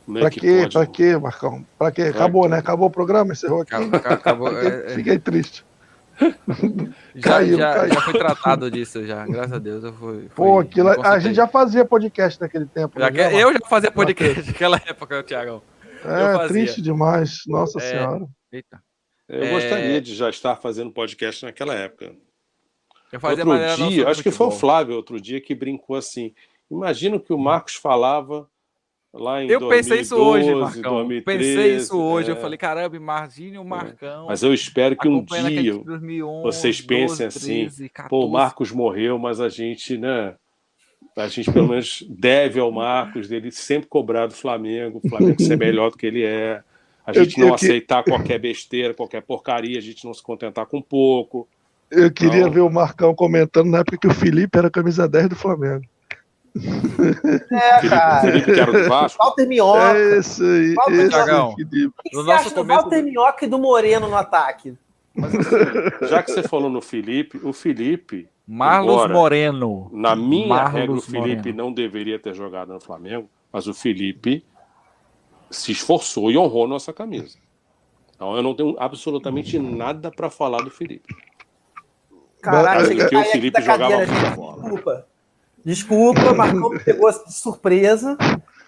Como é pra que quê? pode? Pra quê, Marcão? Pra quê? Acabou, né? Acabou o programa, encerrou aqui. Acabou. Fiquei triste. Já, Caiu. já foi tratado disso, já. Graças a Deus. Pô, aquilo, me a consultei. gente já fazia podcast naquele tempo. Já né, que- já, eu já fazia podcast naquela época, Thiagão. Eu É fazia. triste demais. Nossa É. Senhora. Eita. Eu gostaria de já estar fazendo podcast naquela época. Eu fazia, Outro mas era não dia, sobre acho que foi o futebol. Flávio outro dia que brincou assim. Imagina o que o Marcos falava lá em Eu 2012, pensei isso hoje, Marcão. 2013. Pensei isso hoje. é. Eu falei, caramba, imagine o Marcão Mas eu espero que um acompanhando aquele dia 2011, vocês pensem 12, assim, 13, 14. pô, o Marcos morreu, mas a gente, né? A gente pelo menos deve ao Marcos dele sempre cobrar do Flamengo, o Flamengo ser melhor do que ele é. A gente não aceitar qualquer besteira, qualquer porcaria, a gente não se contentar com pouco. Eu queria Então- ver o Marcão comentando na época que o Felipe era camisa 10 do Flamengo. Felipe que era do Vasco. Walter Minhoca. É esse aí. Walter Esse Thiagão. O Felipe. que No você nosso acha do começo Walter Minhoca e do Moreno no ataque? Mas assim, já que você falou no Felipe, o Felipe, Marlos embora, Moreno. na minha Marlos regra, o Felipe Moreno. não deveria ter jogado no Flamengo, mas o Felipe se esforçou e honrou nossa camisa. Então eu não tenho absolutamente nada para falar do Felipe. Caraca, cheguei a Porque o cair aqui Felipe da cadeira, jogava muita gente. bola. Desculpa, Marcão me pegou de surpresa.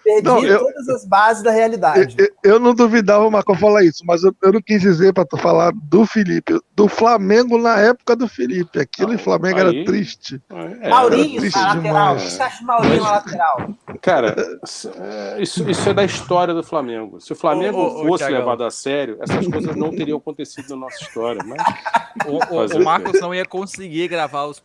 Perdi Não, todas as bases da realidade. Eu não duvidava o Marcão falar isso, mas eu não quis dizer para tu falar do Felipe, do Flamengo na época do Felipe. Aquilo em Flamengo aí- era triste. Maurinho, triste na lateral. O demais. que você acha de Maurinho na lateral? Cara, isso é da história do Flamengo. Se o Flamengo Ô, fosse Thiagão. levado a sério, essas coisas não teriam acontecido na nossa história. Mas Fazer O o Marcos quê? não ia conseguir gravar os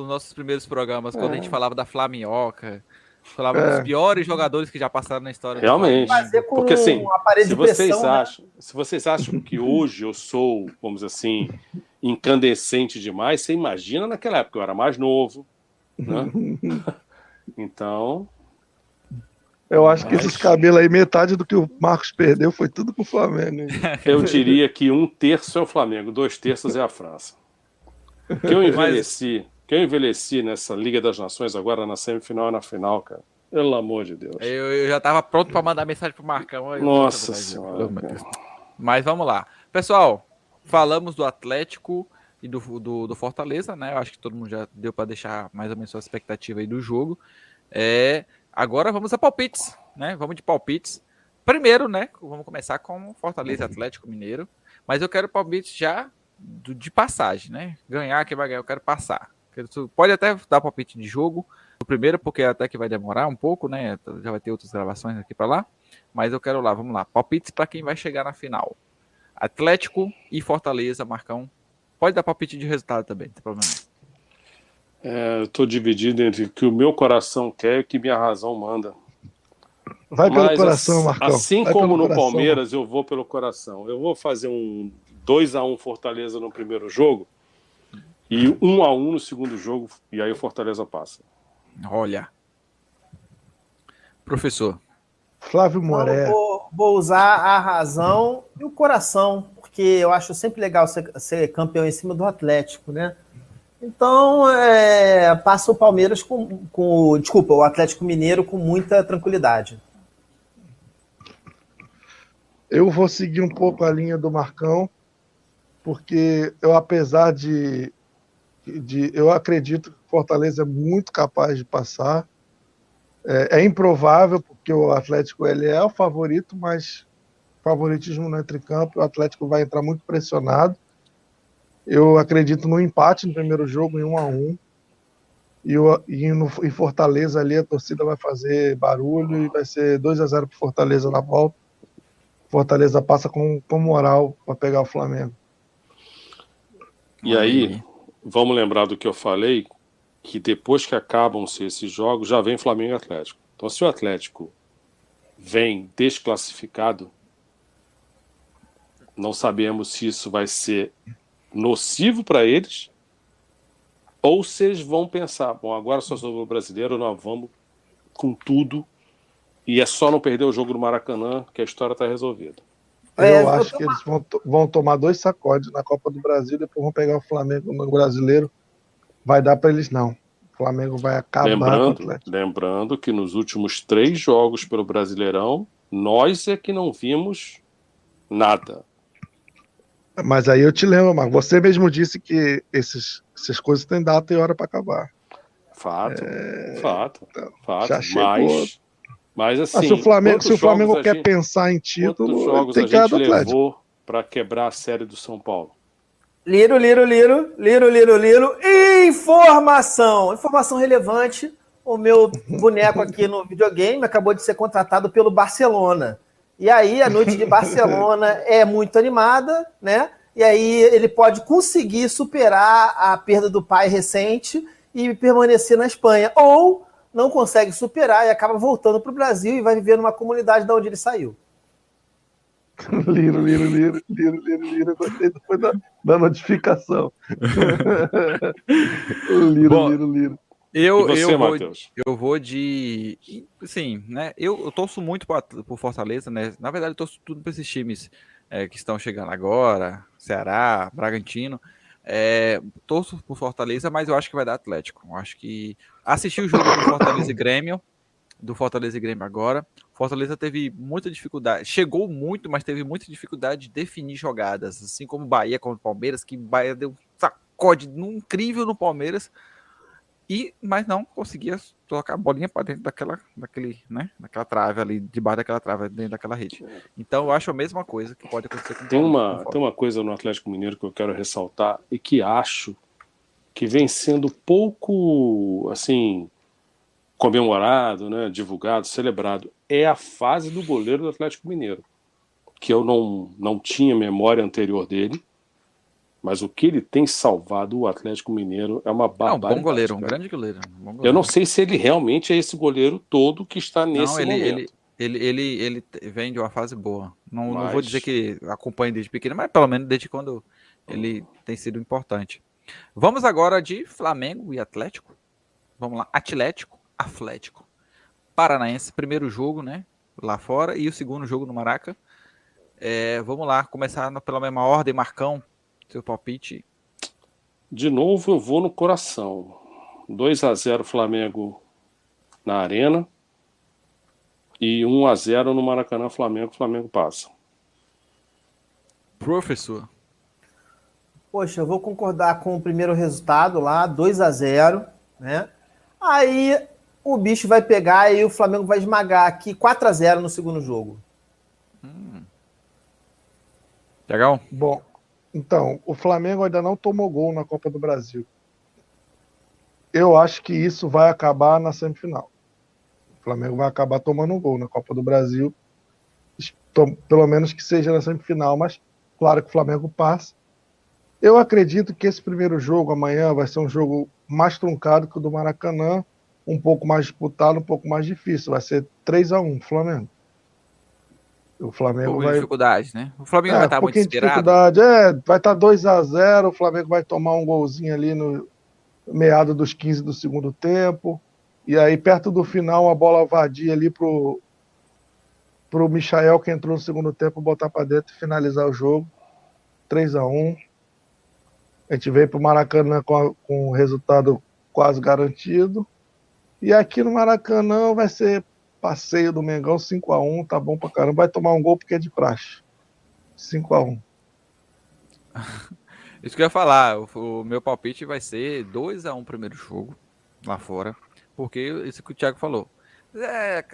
nossos primeiros programas, quando a gente falava da Flamioca, falava dos piores jogadores que já passaram na história do realmente, Flamengo. Fazer com porque assim, um aparelho se de vocês pressão, né? acham que hoje eu sou, vamos dizer assim, incandescente demais, você imagina naquela época eu era mais novo, né? Então, Eu acho que esses cabelos aí, metade do que o Marcos perdeu foi tudo pro Flamengo. hein? eu diria que 1/3 é o Flamengo, 2/3 é a França. Que eu envelheci nessa Liga das Nações agora na semifinal e na final, cara. Pelo amor de Deus. Eu já tava pronto para mandar mensagem pro Marcão. aí eu Nossa falei, Senhora, pelo amor de cara. Deus. Mas vamos lá. Pessoal, falamos do Atlético e do Fortaleza, né? Eu acho que todo mundo já deu para deixar mais ou menos sua expectativa aí do jogo. Agora vamos a palpites, né? Vamos de palpites. Primeiro, né? Vamos começar com Fortaleza e Atlético Mineiro. Mas eu quero palpites já de passagem, né? Ganhar, quem vai ganhar, eu quero passar. Pode até dar palpite de jogo, o primeiro, porque até que vai demorar um pouco, né? Já vai ter outras gravações aqui para lá. Mas eu quero lá, vamos lá. Palpites para quem vai chegar na final. Atlético e Fortaleza, Marcão. Pode dar palpite de resultado também, não tem problema. Eu tô dividido entre o que o meu coração quer e o que minha razão manda. Vai pelo Mas, coração, Marcão. assim Vai como pelo no coração. Palmeiras, eu vou pelo coração. Eu vou fazer um 2-1 Fortaleza no primeiro jogo e 1-1 no segundo jogo, e aí o Fortaleza passa. Olha. Professor. Flávio Então, Moré. vou usar a razão e o coração, porque eu acho sempre legal ser campeão em cima do Atlético, né? Então, passa o Palmeiras desculpa, o Atlético Mineiro com muita tranquilidade. Eu vou seguir um pouco a linha do Marcão, porque eu, apesar de eu acredito que o Fortaleza é muito capaz de passar. É improvável, porque o Atlético ele é o favorito, mas favoritismo não entra em campo, o Atlético vai entrar muito pressionado. Eu acredito no empate no primeiro jogo, em 1-1. Em Fortaleza ali a torcida vai fazer barulho e vai ser 2-0 para Fortaleza na volta. Fortaleza passa com moral para pegar o Flamengo. E aí, vamos lembrar do que eu falei, que depois que acabam-se esses jogos, já vem Flamengo e Atlético. Então, se o Atlético vem desclassificado, não sabemos se isso vai ser nocivo para eles ou se eles vão pensar, bom, agora só sobrou o brasileiro, nós vamos com tudo e é só não perder o jogo do Maracanã que a história está resolvida. Eu acho que eles vão tomar 2 sacodes na Copa do Brasil, depois vão pegar o Flamengo no Brasileiro vai dar para eles não. O Flamengo vai acabar com o Atlético. Lembrando que nos últimos 3 jogos pelo Brasileirão, nós é que não vimos nada. Mas aí eu te lembro, Marco, você mesmo disse que essas coisas têm data e hora para acabar. Fato. Já chegou. Mas assim, se o Flamengo quer pensar em título, quantos jogos tem a que ganhar gente do Atlético. levou para quebrar a série do São Paulo? Liro. Informação relevante. O meu boneco aqui no videogame acabou de ser contratado pelo Barcelona. E aí a noite de Barcelona é muito animada, né? E aí ele pode conseguir superar a perda do pai recente e permanecer na Espanha. Ou não consegue superar e acaba voltando para o Brasil e vai viver numa comunidade de onde ele saiu. Liro. Gostei depois da notificação. Liro. E você, Matheus? Eu vou de... Sim, né? Eu torço muito por Fortaleza, né? Na verdade, eu torço tudo para esses times que estão chegando agora. Ceará, Bragantino. Torço por Fortaleza, mas eu acho que vai dar Atlético. Eu acho que... Assisti o jogo do Fortaleza e Grêmio. Agora. Fortaleza teve muita dificuldade. Chegou muito, mas teve muita dificuldade de definir jogadas. Assim como Bahia contra o Palmeiras, que Bahia deu um sacode incrível no Palmeiras. Mas não conseguia colocar a bolinha para dentro daquela trave ali, debaixo daquela trave, dentro daquela rede. Então eu acho a mesma coisa que pode acontecer com tem uma coisa no Atlético Mineiro que eu quero ressaltar e que acho que vem sendo pouco, assim, comemorado, né, divulgado, celebrado. É a fase do goleiro do Atlético Mineiro, que eu não tinha memória anterior dele. Mas o que ele tem salvado o Atlético Mineiro é uma barbaridade. Um bom goleiro, cara. um grande goleiro. Eu não sei se ele realmente é esse goleiro todo que está nesse momento. Ele vem de uma fase boa. Não vou dizer que acompanho desde pequeno, mas pelo menos desde quando ele tem sido importante. Vamos agora de Flamengo e Atlético. Vamos lá, Atlético. Paranaense, primeiro jogo, né? Lá fora, e o segundo jogo no Maraca. Vamos lá, começar pela mesma ordem, Marcão. Seu palpite? De novo eu vou no coração. 2-0 Flamengo na Arena e 1-0 no Maracanã Flamengo passa. Professor? Poxa, eu vou concordar com o primeiro resultado lá, 2-0, né? Aí o bicho vai pegar e o Flamengo vai esmagar aqui 4-0 no segundo jogo. Legal? Bom, então, o Flamengo ainda não tomou gol na Copa do Brasil. Eu acho que isso vai acabar na semifinal. O Flamengo vai acabar tomando um gol na Copa do Brasil. Pelo menos que seja na semifinal, mas claro que o Flamengo passa. Eu acredito que esse primeiro jogo amanhã vai ser um jogo mais truncado que o do Maracanã, um pouco mais disputado, um pouco mais difícil. Vai ser 3-1 Flamengo. O Flamengo vai... dificuldade, né? O Flamengo vai estar muito inspirado. Vai estar 2-0, o Flamengo vai tomar um golzinho ali no meado dos 15 do segundo tempo. E aí, perto do final, uma bola vadia ali pro Michael, que entrou no segundo tempo, botar para dentro e finalizar o jogo. 3-1. A gente veio pro Maracanã com o resultado quase garantido. E aqui no Maracanã vai ser passeio do Mengão, 5-1, tá bom pra caramba. Vai tomar um gol porque é de praxe. 5-1. Isso que eu ia falar, o meu palpite vai ser 2-1 primeiro jogo, lá fora. Porque isso que o Thiago falou.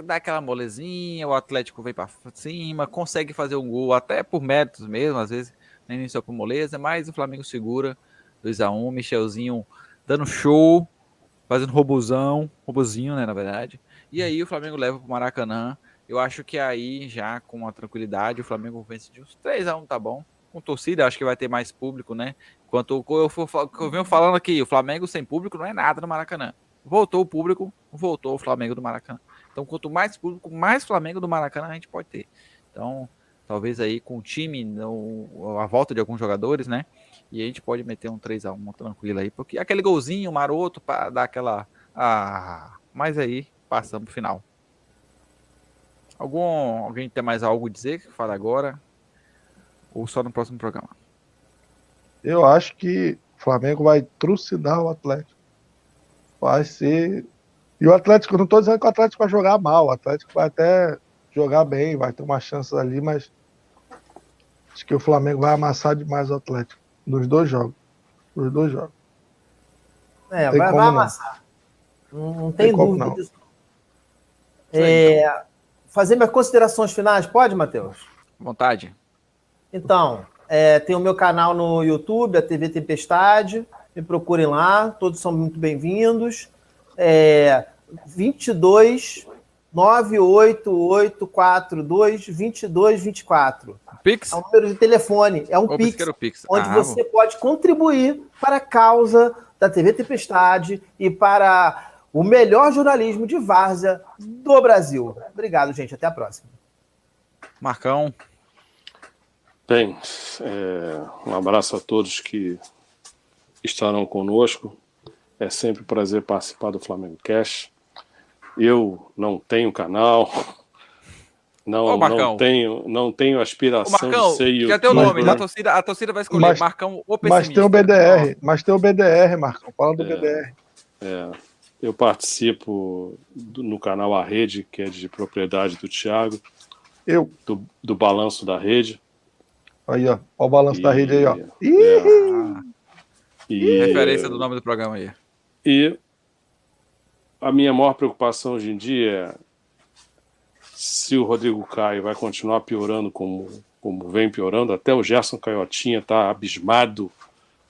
Dá aquela molezinha, o Atlético vem pra cima, consegue fazer um gol, até por méritos mesmo, às vezes nem só por moleza, mas o Flamengo segura 2-1, Michelzinho dando show, fazendo robozinho, né, na verdade. E aí o Flamengo leva pro Maracanã. Eu acho que aí, já com a tranquilidade, o Flamengo vence de uns 3-1, tá bom. Com torcida, acho que vai ter mais público, né? Enquanto eu venho falando aqui, o Flamengo sem público não é nada no Maracanã. Voltou o público, voltou o Flamengo do Maracanã. Então, quanto mais público, mais Flamengo do Maracanã a gente pode ter. Então, talvez aí com o time, a volta de alguns jogadores, né? E a gente pode meter um 3-1 tranquilo aí. Porque aquele golzinho maroto para dar aquela... mas aí, passamos pro final. Alguém tem mais algo a dizer? Fala agora. Ou só no próximo programa? Eu acho que o Flamengo vai trucidar o Atlético. Vai ser. E o Atlético, eu não estou dizendo que o Atlético vai jogar mal, o Atlético vai até jogar bem, vai ter uma chance ali, mas acho que o Flamengo vai amassar demais o Atlético. Dos dois jogos. Dos dois jogos. É, Tem vai como não. amassar. Não tem como dúvida não. disso. Isso aí, Fazer minhas considerações finais, pode, Matheus? vontade. Então, tem o meu canal no YouTube, a TV Tempestade. Me procurem lá, todos são muito bem-vindos. 22 98842 2224. Pix? É um número de telefone, é um Ou Pix, pesqueiro Pix? onde você pode contribuir para a causa da TV Tempestade e para o melhor jornalismo de várzea do Brasil. Obrigado, gente. Até a próxima. Marcão. Bem, um abraço a todos que estarão conosco. É sempre um prazer participar do Flamengo Cash. Eu não tenho canal, não tenho aspiração de ser youtuber. Já tem o nome, a torcida vai escolher Marcão ou pessimista. Mas tem o BDR, Marcão. Fala do BDR. Eu participo no canal A Rede, que é de propriedade do Thiago. Do Balanço da Rede. Aí, ó. Olha o Balanço da Rede aí, ó. Referência do nome do programa aí. E a minha maior preocupação hoje em dia é se o Rodrigo Caio vai continuar piorando como vem piorando. Até o Gerson Caiotinha está abismado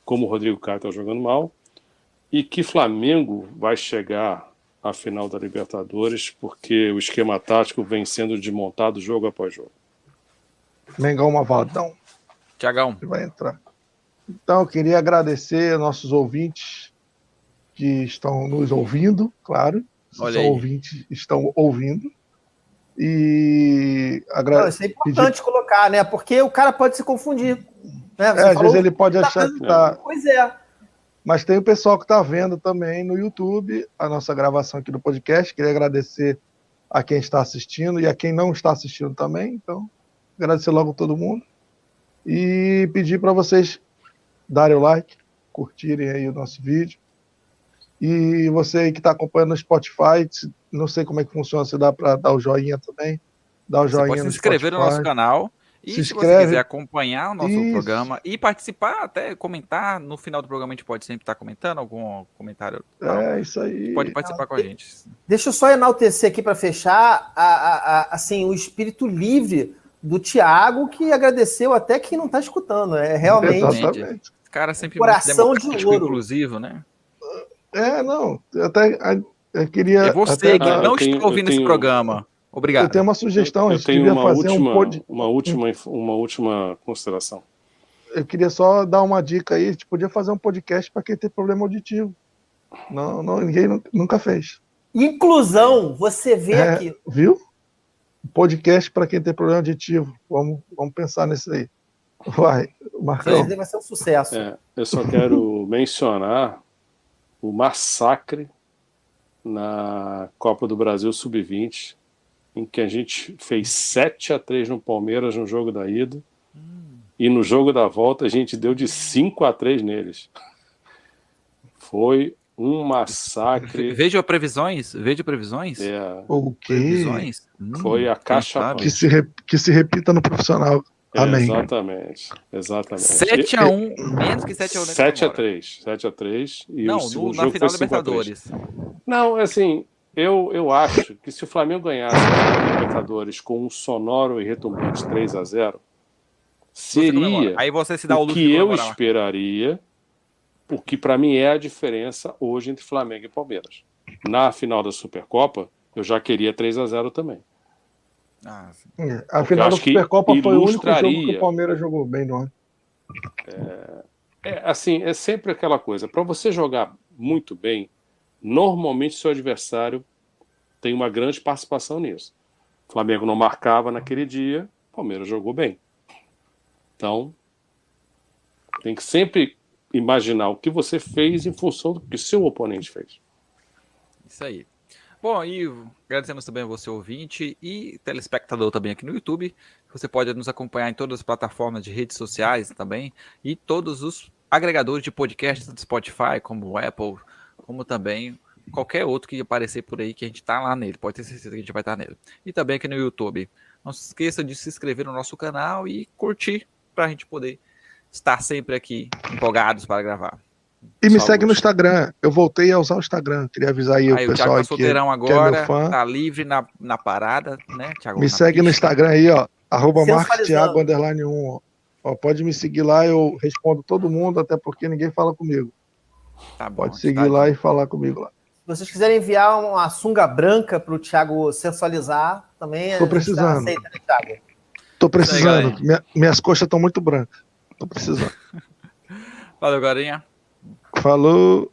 como o Rodrigo Caio está jogando mal. E que Flamengo vai chegar à final da Libertadores, porque o esquema tático vem sendo desmontado jogo após jogo. Mengão Mavaldão. Tiagão. Ele vai entrar. Então, eu queria agradecer aos nossos ouvintes que estão nos ouvindo, claro. São ouvintes, estão ouvindo. E isso é importante colocar, né? Porque o cara pode se confundir. Né? Às vezes ele pode achar que tá. Pois é. Mas tem o pessoal que está vendo também no YouTube a nossa gravação aqui do podcast. Queria agradecer a quem está assistindo e a quem não está assistindo também. Então, agradecer logo a todo mundo. E pedir para vocês darem o like, curtirem aí o nosso vídeo. E você aí que está acompanhando no Spotify, não sei como é que funciona, se dá para dar o joinha também. Dá o joinha. Você pode se inscrever no nosso canal. E se você quiser acompanhar o nosso programa e participar, até comentar, no final do programa a gente pode sempre estar comentando algum comentário. Isso aí. Pode participar com a gente. Deixa eu só enaltecer aqui para fechar assim, o espírito livre do Thiago, que agradeceu até quem não está escutando. Realmente. Exatamente. Esse cara sempre coração de ouro. Inclusivo, né? Eu queria. É você que não está ouvindo esse programa. Obrigado. Eu tenho uma sugestão. Eu tenho uma última consideração. Eu queria só dar uma dica aí. A gente podia fazer um podcast para quem tem problema auditivo. Ninguém nunca fez. Inclusão, você vê aqui. Viu? Podcast para quem tem problema auditivo. Vamos pensar nisso aí. Vai, Marcão. Vai ser um sucesso. Eu só quero mencionar o massacre na Copa do Brasil Sub-20, em que a gente fez 7-3 no Palmeiras no jogo da ida, e no jogo da volta a gente deu de 5-3 neles. Foi um massacre. Veja previsões. O quê? Previsões? Foi a caixa. Que se repita no profissional. Amém. Exatamente. 7-1, menos que 7-1. 7-3. E não, na final da Libertadores. Não, assim, eu acho que se o Flamengo ganhasse a Libertadores com um sonoro e retumbante 3-0, seria aí você se dá o que eu esperaria, porque para mim é a diferença hoje entre Flamengo e Palmeiras. Na final da Supercopa, eu já queria 3-0 também. A final da Supercopa foi o único jogo que o Palmeiras jogou bem no ano. Assim, é sempre aquela coisa. Para você jogar muito bem, normalmente seu adversário tem uma grande participação nisso. O Flamengo não marcava naquele dia, o Palmeiras jogou bem. Então, tem que sempre imaginar o que você fez em função do que seu oponente fez. Isso aí. Bom, e agradecemos também a você, ouvinte e telespectador também aqui no YouTube. Você pode nos acompanhar em todas as plataformas de redes sociais também e todos os agregadores de podcasts do Spotify, como o Apple, como também qualquer outro que aparecer por aí, que a gente tá lá nele. Pode ter certeza que a gente vai estar nele. E também aqui no YouTube. Não se esqueça de se inscrever no nosso canal e curtir para a gente poder estar sempre aqui empolgados para gravar. E me Só segue no Augusto. Instagram. Eu voltei a usar o Instagram. Queria avisar aí, Aí o o Thiago pessoal tá aí solteirão que é agora, meu fã. tá livre na parada, né, Thiago? Me Na segue no pista. Instagram aí, ó. Sensualizando. @marcstiago_1. Ó, pode me seguir lá, eu respondo todo mundo, até porque ninguém fala comigo. Tá bom, Pode seguir tá lá de- e falar comigo lá. Se vocês quiserem enviar uma sunga branca para o Thiago sensualizar, também Tô a gente precisando. aceita, né, Thiago? Tô Isso aí, precisando. galerinha. Minhas coxas estão muito brancas. Tô precisando. Valeu, galerinha. Falou.